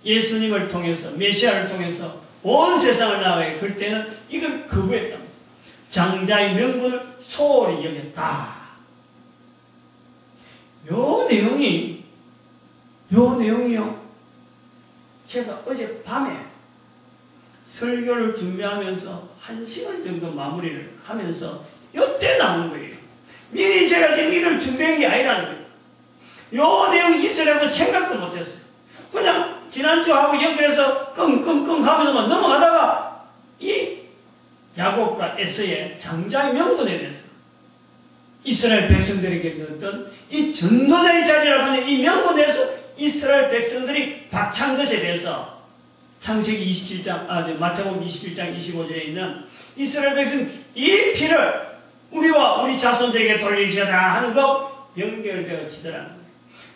Speaker 1: 예수님을 통해서, 메시아를 통해서 온 세상을 나아가야 그럴 때는 이걸 거부했다. 장자의 명분을 소홀히 여겼다. 요 내용이요. 제가 어제 밤에 설교를 준비하면서 1시간 정도 마무리를 하면서 이때 나오는 거예요. 미리 제가 지금 이걸 준비한 게 아니라는 거예요. 요 내용이 있으라고 생각도 못했어요. 그냥 지난주하고 연결해서 끙끙끙 하면서만 넘어가다가 이 야곱과 에서의 장자의 명분에 대해서 이스라엘 백성들에게 넣었던 이 전도자의 자리라고 하는 이 명분에서 이스라엘 백성들이 박찬 것에 대해서 창세기 27장, 마태복음 21장 25절에 있는 이스라엘 백성 이 피를 우리와 우리 자손들에게 돌릴지어다 하는 거 연결되어지더라는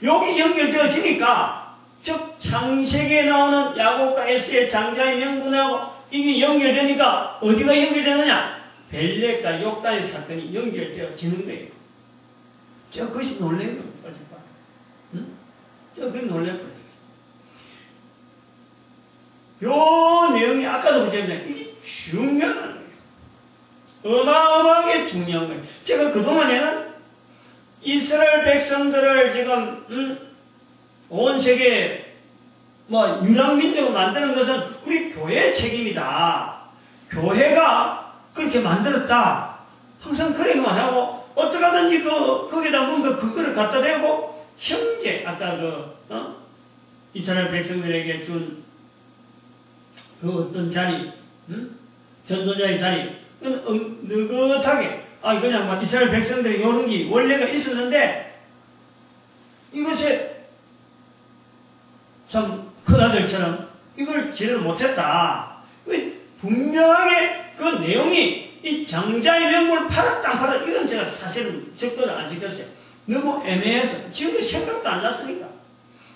Speaker 1: 거예요. 여기 연결되어지니까 즉 창세기에 나오는 야곱과 에서의 장자의 명분하고 이게 연결되니까 어디가 연결되느냐? 벨렉과 욕단의 사건이 연결되어지는 거예요. 제가 그것이 놀란 거예요. 어젯밤. 응? 제가 그게 놀래버렸어요. 요 내용이 아까도 그랬잖아요. 이게 중요한 거예요. 어마어마하게 중요한 거예요. 제가 그동안에는 이스라엘 백성들을 지금 온 세계 유랑민족을 만드는 것은 우리 교회의 책임이다. 교회가 그렇게 만들었다. 항상 그러기만 하고 어떻게 하든지 거기다 뭔가 그거를 갖다 대고 형제, 아까 이스라엘 백성들에게 준 그 어떤 자리, 전도자의 자리, 느긋하게, 그냥 이스라엘 백성들이 요런 게 원래가 있었는데 이것에 참 큰아들처럼 이걸 제대로 못했다. 분명하게 그 내용이 이 장자의 명분을 팔았다 안 팔았다 이건 제가 사실은 접근을 안 시켰어요. 너무 애매해서 지금도 생각도 안 났으니까.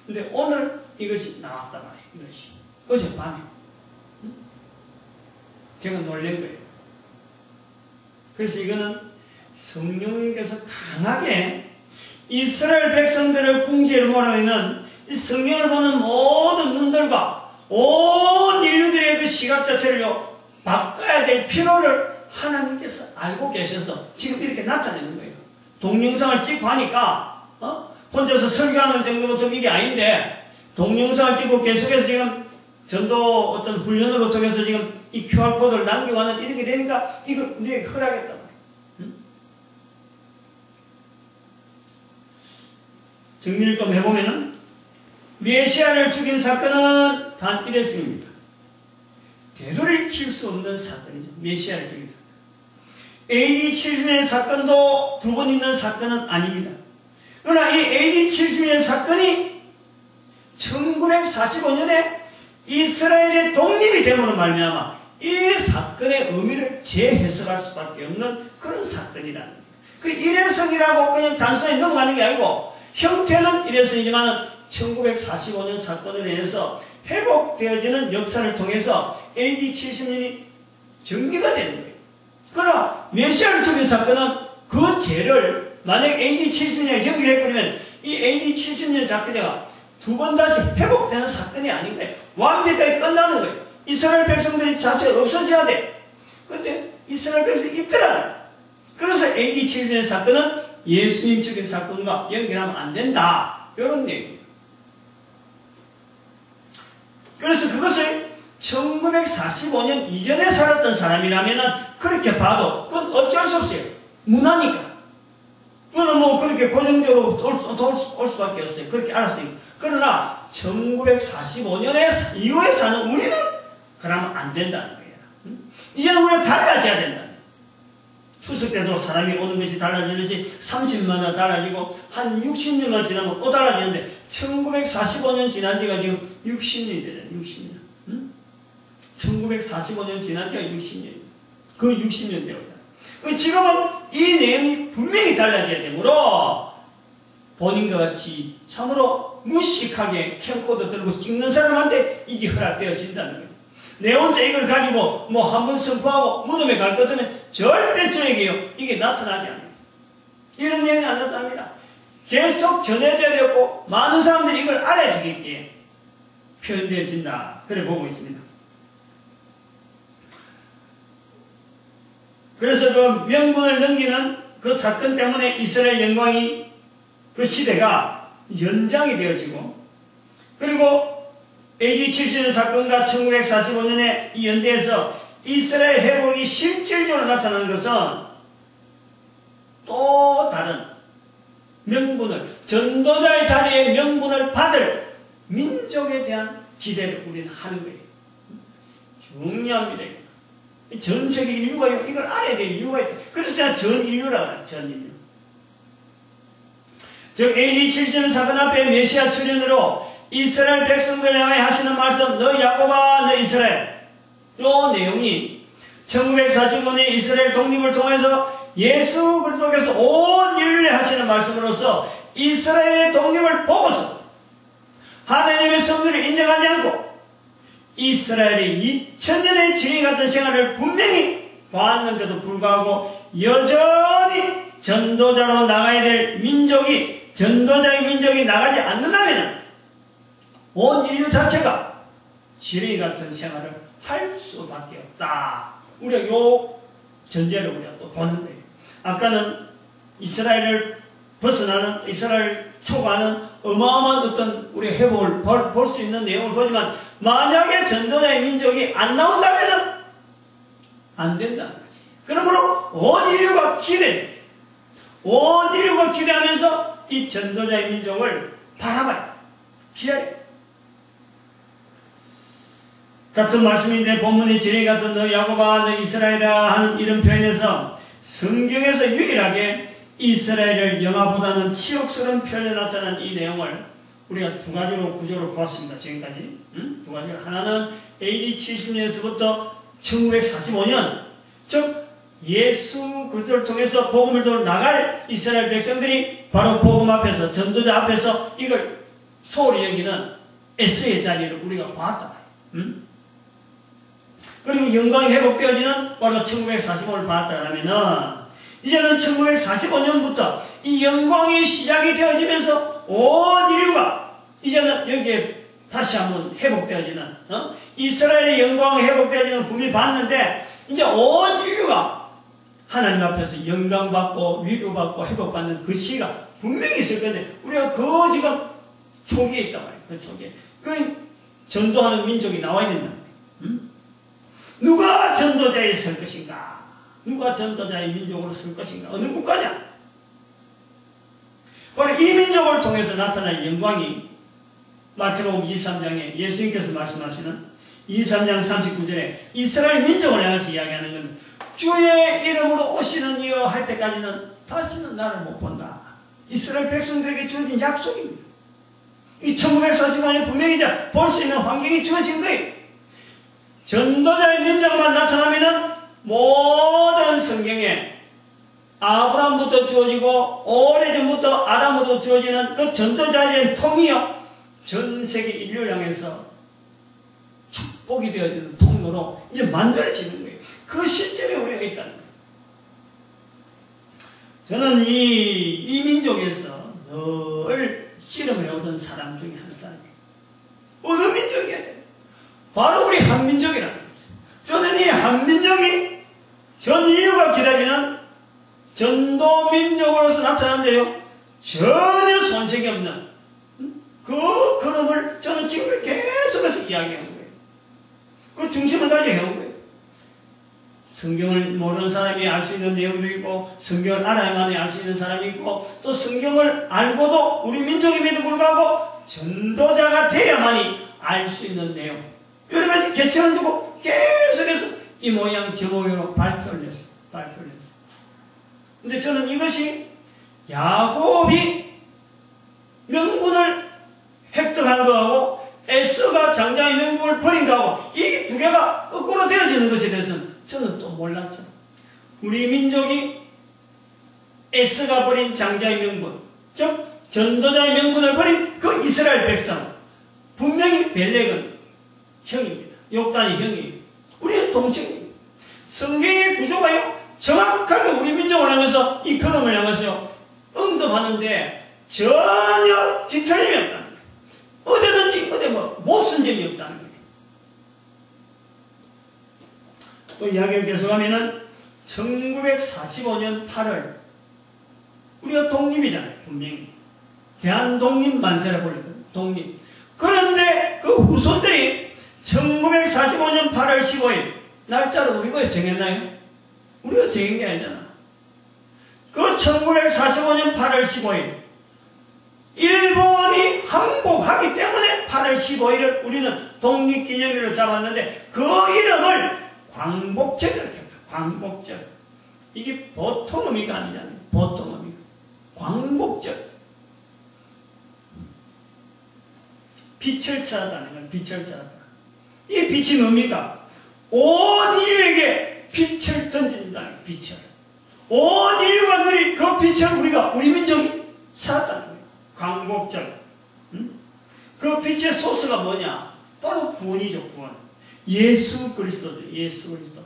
Speaker 1: 근데 오늘 이것이 나왔단 말이에요. 이것이 어젯밤에 제가 놀란 거예요. 그래서 이거는 성령님께서 강하게 이스라엘 백성들을 궁지에 몰아 있는 이 성경을 보는 모든 눈들과 온 인류들의 그 시각 자체를 바꿔야 될 필요를 하나님께서 알고 계셔서 지금 이렇게 나타내는 거예요. 동영상을 찍고 하니까 혼자서 설교하는 정도가 좀 이게 아닌데 동영상을 찍고 계속해서 지금 전도 어떤 훈련을 통해서 지금 이 QR코드를 남기고 하는 이렇게 되니까 이걸 우리에게 허락했단 말이에요. 정리를 좀 해보면은 메시아를 죽인 사건은 단 일회성입니다. 되돌이킬 수 없는 사건이죠. 메시아를 죽인 사건. AD 70년 사건도 두 번 있는 사건은 아닙니다. 그러나 이 AD 70년 사건이 1945년에 이스라엘의 독립이 됨으로 말미암아 이 사건의 의미를 재해석할 수밖에 없는 그런 사건이라는 거예요. 그 일회성이라고 그냥 단순히 넘어가는 게 아니고 형태는 일회성이지만 1945년 사건으로 인해서 회복되어지는 역사를 통해서 AD 70년이 전개가 되는 거예요. 그러나 메시아를 죽인 사건은 그 죄를 만약 AD 70년에 연결해버리면 이 AD 70년 자체가 두 번 다시 회복되는 사건이 아닌 거예요. 완벽하게 끝나는 거예요. 이스라엘 백성들이 자체가 없어져야 돼. 그런데 이스라엘 백성이 있더라. 그래서 AD 70년 사건은 예수님 죽인 사건과 연결하면 안 된다. 이런 내용입니다. 그래서 그것을 1945년 이전에 살았던 사람이라면 그렇게 봐도 그건 어쩔 수 없어요. 문화니까. 그거는 뭐 그렇게 고정적으로 올 수밖에 없어요. 그렇게 알았으니까. 그러나 1945년에 이후에 사는 우리는 그러면 안 된다는 거예요. 이제는 우리가 달라져야 된다. 추석 때도 사람이 오는 것이 달라지듯이 30년이 달라지고 한 60년을 지나면 또 달라지는데 1945년 지난 지가 지금 60년이 되잖아요. 60년. 1945년 지난 지가 60년이에요. 그 60년 되었다. 지금은 이 내용이 분명히 달라져야 되므로 본인과 같이 참으로 무식하게 캠코더 들고 찍는 사람한테 이게 허락되어진다는 거예요. 내 혼자 이걸 가지고 뭐 한번 선포하고 무덤에 갈 것 같으면 절대 저에게요 이게 나타나지 않아요. 이런 내용이 안 나타납니다. 계속 전해져야 되고 많은 사람들이 이걸 알아야 되겠기에 표현되어진다. 그래 보고 있습니다. 그래서 그 명분을 넘기는 그 사건 때문에 이스라엘 영광이 그 시대가 연장이 되어지고 그리고 AD 70년 사건과 1945년에 이 연대에서 이스라엘 회복이 실질적으로 나타나는 것은 또 다른 명분을 전도자의 자리에 명분을 받을 민족에 대한 기대를 우리는 하는 거예요. 중요합니다. 전 세계 인류가 이걸 알아야 될 이유가 있다. 그래서 제가 전 인류라고 해요. 전 인류. 즉 AD 70년 사건 앞에 메시아 출현으로 이스라엘 백성들을 향해 하시는 말씀 너 야곱아 너 이스라엘 이 내용이 1945년에 이스라엘 독립을 통해서 예수 그리스도께서 온 인류에 하시는 말씀으로서 이스라엘의 독립을 보고서 하나님의 성도를 인정하지 않고 이스라엘이 2000년의 진리 같은 생활을 분명히 보았는데도 불구하고 여전히 전도자로 나가야 될 민족이 전도자의 민족이 나가지 않는다면 온 인류 자체가 지뢰 같은 생활을 할 수밖에 없다. 우리가 요 전제를 우리가 또 보는 거예요. 아까는 이스라엘을 벗어나는 이스라엘 초과하는 어마어마한 어떤 우리 회복을 볼 수 있는 내용을 보지만 만약에 전도자의 민족이 안 나온다면 안 된다는 거지. 그러므로 온 인류가 기대하면서 이 전도자의 민족을 바라봐요. 기다려요. 같은 말씀인데 본문의 지뢰 같은 너 야곱아 너 이스라엘아 하는 이런 표현에서 성경에서 유일하게 이스라엘을 영화보다는 치욕스러운 표현에 나타난 이 내용을 우리가 두 가지로 구조를 보았습니다. 지금까지. 두 가지로. 하나는 AD 70년에서부터 1945년, 즉 예수 그리스도를 통해서 복음을 들어 나갈 이스라엘 백성들이 바로 복음 앞에서, 전도자 앞에서 이걸 소홀히 여기는 S의 자리를 우리가 봤다. 그리고 영광이 회복되어지는 바로 1945를 봤다 그러면은 이제는 1945년부터 이 영광이 시작이 되어지면서 온 인류가 이제는 여기에 다시 한번 회복되어지는, 이스라엘의 영광이 회복되어지는 분명히 봤는데 이제 온 인류가 하나님 앞에서 영광받고 위로받고 회복받는 그 시가 분명히 있을 건데 우리가 그 지금 초기에 있단 말이에요. 그 초기에. 그 전도하는 민족이 나와 있는 말이에요. 누가 전도자에 설 것인가? 누가 전도자의 민족으로 설 것인가? 어느 국가냐? 바로 이 민족을 통해서 나타난 영광이 마태복음 23장에 예수님께서 말씀하시는 23장 39절에 이스라엘 민족을 향해서 이야기하는 건 주의 이름으로 오시는 이여 할 때까지는 다시는 나를 못 본다. 이스라엘 백성들에게 주어진 약속입니다. 이 1945년 분명히 이제 볼 수 있는 환경이 주어진 거예요. 전도자의 민족만 나타나면은 모든 성경에 아브라함부터 주어지고 오래전부터 아담부터 주어지는 그 전도자의 통이요 전 세계 인류를 향해서 축복이 되어지는 통로로 이제 만들어지는 거예요. 그 시점에 우리가 있다는 거예요. 저는 이 민족에서 늘 씨름을 해오던 사람 중에 한 사람이에요. 어느 민족이야? 바로 우리 한민족이라는 거죠. 저는 이 한민족이 전 인류가 기다리는 전도민족으로서 나타나는데요. 전혀 손색이 없는 그 그림을 저는 지금 계속해서 이야기하는 거예요. 그 중심을 가지고 해온 거예요. 성경을 모르는 사람이 알 수 있는 내용도 있고 성경을 알아야만이 알 수 있는 사람이 있고 또 성경을 알고도 우리 민족임에도 불구하고 전도자가 돼야만이 알 수 있는 내용 여러 가지 개체를 두고 계속해서 이 모양 저 모양으로 발표를 했어요. 근데 저는 이것이 야곱이 명분을 획득한 거하고 에서가 장자의 명분을 버린 거하고 이 두 개가 거꾸로 되어지는 것에 대해서는 저는 또 몰랐죠. 우리 민족이 에서가 버린 장자의 명분, 즉 전도자의 명분을 버린 그 이스라엘 백성, 분명히 벨렉은 형입니다. 욕단이 형이에요. 우리는 동생입니다. 성경의 구조가요 정확하게 우리 민족을 향해서 이 그림을 향해서 언급하는데 전혀 뒤틀림이 없다는 거예요. 어디든지 어디 못 쓴 점이 없다는 거예요. 또 이야기를 계속하면은 1945년 8월 우리가 독립이잖아요. 분명히 대한독립 만세를 불리거든요. 독립. 그런데 그 후손들이 1945년 8월 15일 날짜를 우리가 정했나요? 우리가 정한 게 아니잖아. 그 1945년 8월 15일 일본이 항복하기 때문에 8월 15일을 우리는 독립기념일로 잡았는데 그 이름을 광복절이라고 했다. 광복절. 이게 보통 의미가 아니잖아요. 보통 의미가. 광복절. 빛을 찾았다는 거예요. 빛을 찾았다. 이 빛의 의미가 온 인류에게 빛을 던진다는 거예요. 빛을. 온 인류가 누린 그 빛을 우리 민족이 살았다는 거예요. 광복절. 그 빛의 소스가 뭐냐? 바로 구원이죠. 구원. 예수 그리스도죠. 예수 그리스도.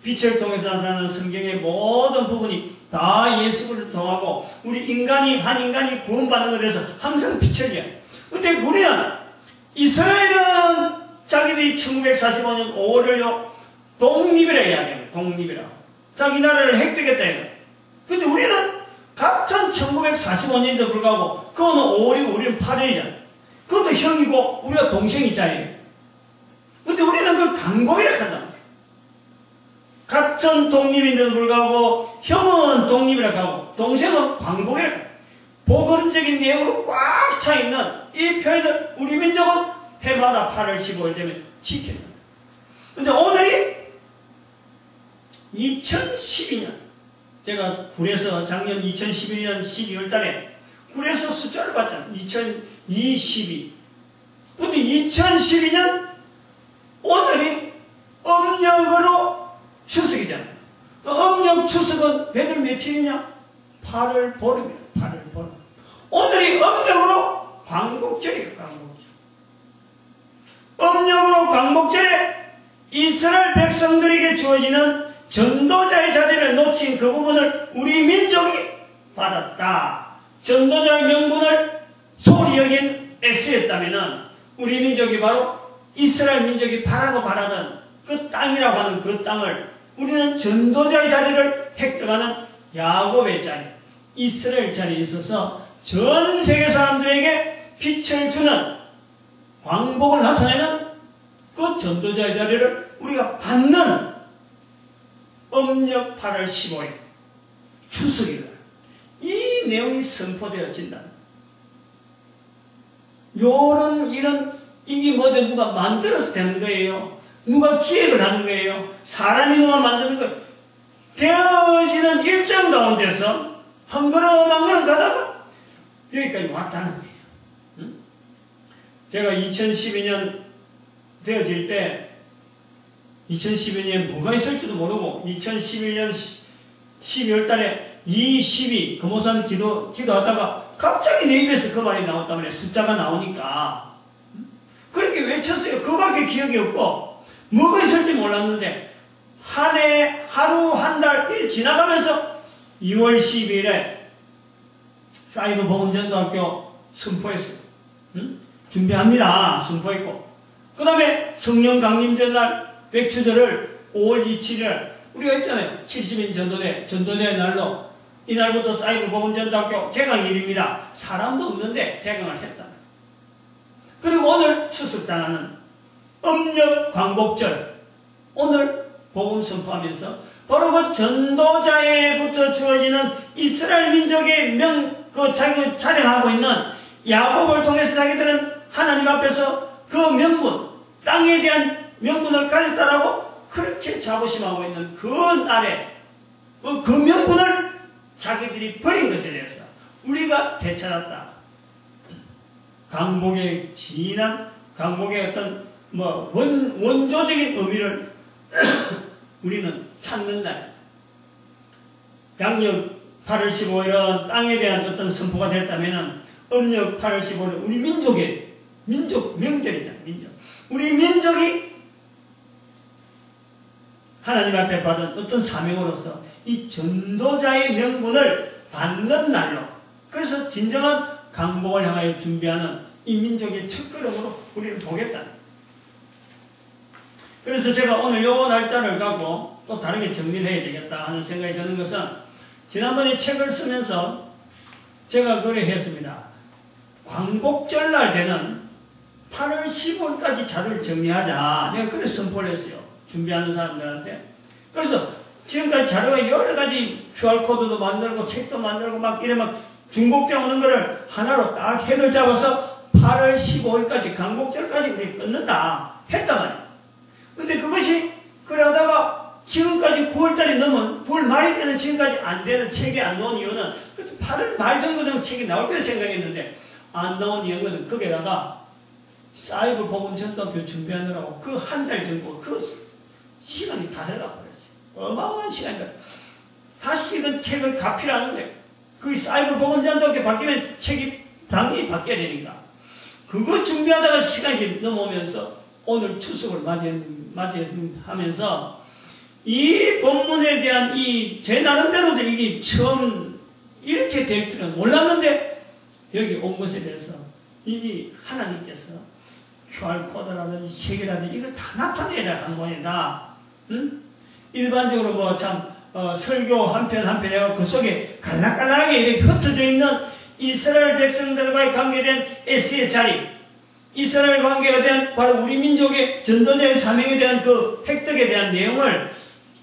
Speaker 1: 빛을 통해서 나타나는 성경의 모든 부분이 다 예수 그리스도 통하고 우리 인간이 한 인간이 구원받는 것에 대해서 항상 빛을 이야기해요. 근데 우리는 이스라엘은 자기들이 1945년 5월을요 독립이라 이야기합니다. 독립이라. 자기 나라를 획득했다 이거. 근데 우리는 같은 1945년에도 불구하고 그거는 5월이고 우리는 8월이잖아요. 그것도 형이고 우리가 동생이잖아요. 근데 우리는 그걸 강복이라 한단 말이에요. 같은 독립인데도 불구하고 형은 독립이라 하고 동생은 광복이라 해요. 복음적인 내용으로 꽉 차 있는 이 표현을 우리 민족은 해마다 8월 15일 되면 지켜요. 근데 오늘이 2012년 제가 굴에서 작년 2011년 12월 달에 굴에서 숫자를 봤잖아요. 근데 2012년 오늘이 음력으로 추석이잖아. 음력 추석은 매달 며칠이냐? 8월 보름이야. 8월 보름. 오늘이 음력으로 광복절이에요. 광복절. 음력으로 광복절에 이스라엘 백성들에게 주어지는 전도자의 자리를 놓친 그 부분을 우리 민족이 받았다. 전도자의 명분을 소홀히 여긴 에스였다면 우리 민족이 바로 이스라엘 민족이 바라던 그 땅이라고 하는 그 땅을 우리는 전도자의 자리를 획득하는 야곱의 자리, 이스라엘 자리에 있어서 전 세계 사람들에게 빛을 주는 광복을 나타내는 그 전도자의 자리를 우리가 받는 음력 8월 15일 추석일 날 이 내용이 선포되어진다. 이게 뭐든 누가 만들어서 되는 거예요. 누가 기획을 하는 거예요. 사람이 누가 만드는 거예요. 되어지는 일정 가운데서 한 걸음 한 걸음 가다가 여기까지 왔다는 거예요. 응? 제가 2012년 되어질 때 2012년에 뭐가 있을지도 모르고 2011년 12월 달에 12 금오산 기도하다가 갑자기 내 입에서 그 말이 나왔단 말이에요. 숫자가 나오니까 그렇게 외쳤어요. 그밖에 기억이 없고 뭐가 있을지 몰랐는데 한 해 하루 한 달 지나가면서 2월 12일에 사이버 보건전도학교 선포했어요. 응? 준비합니다. 선포했고 그 다음에 성령 강림 전날 백추절을 5월 27일 우리가 했잖아요. 70인 전도자의 날로 이날부터 사이버 보건전도학교 개강일입니다. 사람도 없는데 개강을 했다. 그리고 오늘 추석당하는 음력 광복절 오늘 복음 선포하면서 바로 그 전도자에부터 주어지는 이스라엘 민족의 자기가 촬영하고 있는 야곱을 통해서 자기들은 하나님 앞에서 그 명분, 땅에 대한 명분을 가졌다라고 그렇게 자부심하고 있는 그 날에 그 명분을 자기들이 버린 것에 대해서 우리가 되찾았다. 강복의 진한 강복의 어떤 원조적인 의미를 우리는 찾는 날. 양력 8월 15일은 땅에 대한 어떤 선포가 됐다면 음력 8월 15일은 우리 민족의 민족 명절이잖아요. 우리 민족이 하나님 앞에 받은 어떤 사명으로서 이 전도자의 명분을 받는 날로 그래서 진정한 강복을 향하여 준비하는 이 민족의 첫걸음으로 우리를 보겠다. 그래서 제가 오늘 요 날짜를 갖고 또 다르게 정리를 해야 되겠다 하는 생각이 드는 것은 지난번에 책을 쓰면서 제가 그래 했습니다. 광복절날 되는 8월 15일까지 자료를 정리하자. 내가 그래 선포를 했어요. 준비하는 사람들한테. 그래서 지금까지 자료가 여러 가지 QR코드도 만들고 책도 만들고 막 이래 막 중복되어 오는 거를 하나로 딱 핵을 잡아서 8월 15일까지 광복절까지 우리 끊는다 했단 말이에요. 근데 그것이 그래 하다가 지금까지 9월달이 넘은 9월 말이 되는 지금까지 안 되는 책이 안 나온 이유는 8월 말 정도 되면 책이 나올 거라 생각했는데 안 나온 이유는 거기다가 사이버 복음 전도학교 준비하느라고 그 한 달 정도 그 시간이 다 들어가 버렸어요. 어마어마한 시간이다. 다시 그 책을 가필하는 거예요. 그 사이버 복음 전도학교 바뀌면 책이 당연히 바뀌어야 되니까. 그거 준비하다가 시간이 넘어오면서 오늘 추석을 맞이하면서 이 본문에 대한 제 나름대로도 이게 처음 이렇게 될 줄은 몰랐는데 여기 온 것에 대해서 이게 하나님께서 QR코드라든지 책이라든지 이걸 다 나타내야 하는 모양이다. 응? 일반적으로 설교 한 편 한 편 해가 그 속에 갈락갈락하게 이렇게 흩어져 있는 이스라엘 백성들과의 관계된 S의 자리, 이스라엘 관계에 대한 바로 우리 민족의 전도자의 사명에 대한 그 획득에 대한 내용을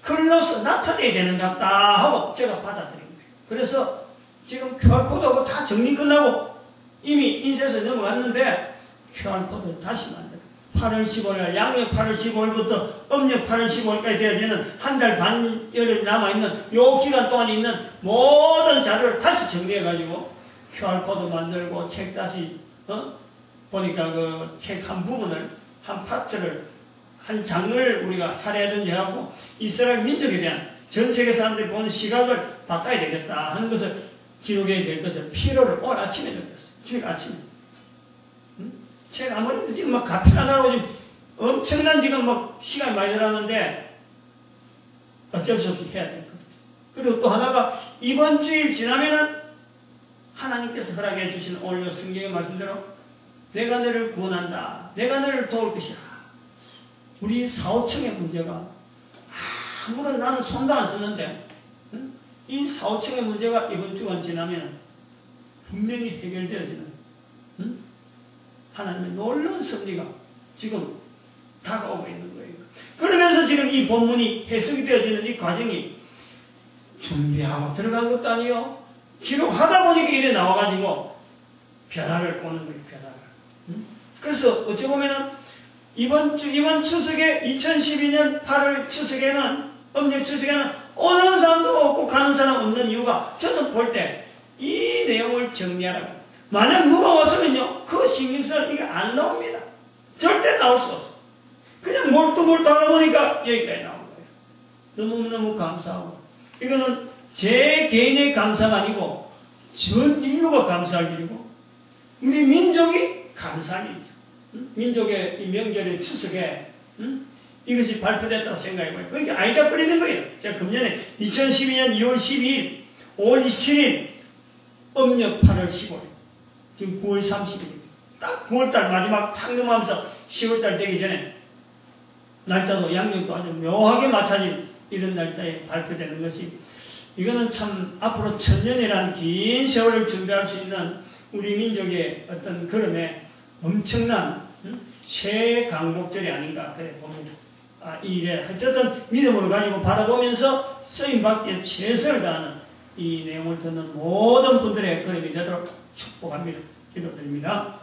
Speaker 1: 글로서 나타내야 되는 것 같다 하고 제가 받아들인 거예요. 그래서 지금 QR코드하고 다 정리 끝나고 이미 인쇄해서 넘어갔는데 QR코드 다시 만들어. 8월 15일, 양력 8월 15일부터 음력 8월 15일까지 되어지는 한 달 반여름 남아있는 요 기간 동안에 있는 모든 자료를 다시 정리해가지고 QR코드 만들고 책 다시 보니까 그 책 한 부분을, 한 파트를, 한 장을 우리가 할애하든지 하고 이스라엘 민족에 대한 전 세계 사람들이 보는 시각을 바꿔야 되겠다 하는 것을 기록해야 될 것을 필요를 오늘 아침에 느꼈어요. 주일 아침에. 제가 아무래도 지금 막 가피가나고 지금 엄청난 지금 막 시간이 많이 들었는데 어쩔 수 없이 해야 될 겁니다. 그리고 또 하나가 이번 주일 지나면은 하나님께서 허락해 주신 오늘 성경의 말씀대로 내가 너를 구원한다. 내가 너를 도울 것이다. 우리 사오청의 문제가 아무런 나는 손도 안 썼는데 이 사오청의 문제가 이번 주간 지나면 분명히 해결되어지는 하나님의 놀라운 섭리가 지금 다가오고 있는 거예요. 그러면서 지금 이 본문이 해석이 되어지는 이 과정이 준비하고 들어간 것도 아니요. 기록하다 보니까 이래 나와가지고 변화를 오는 거예요. 변화를. 그래서 어찌 보면은 이번 추석에 2012년 8월 추석에는 음력 추석에는 오는 사람도 없고 가는 사람 없는 이유가 저는 볼 때 이 내용을 정리하라고. 만약 누가 왔으면요 그 신경쓰는 이게 안 나옵니다. 절대 나올 수 없어. 그냥 몰두몰두 하다 보니까 여기까지 나온 거예요. 너무너무 감사하고 이거는 제 개인의 감사가 아니고 전 인류가 감사할 일이고 우리 민족이 감사할 일이죠. 민족의 이 명절의 추석에 이것이 발표됐다고 생각해봐요. 그러니까 아이가 뿌리는 거예요. 제가 금년에 2012년 2월 12일 5월 27일 음력 8월 15일 지금 9월 30일입니다. 딱 9월달 마지막 탁 넘어가면서 10월달 되기 전에 날짜도 양력도 아주 묘하게 맞춰진 이런 날짜에 발표되는 것이 이거는 참 앞으로 1000년이라는 긴 세월을 준비할 수 있는 우리 민족의 어떤 걸음에 엄청난 새 강복절이 아닌가 그래 봅니다. 이 일에 어쨌든 믿음으로 가지고 바라보면서 쓰임받기 위해 최선을 다하는 이 내용을 듣는 모든 분들의 걸음이 되도록 축복합니다. 기도드립니다.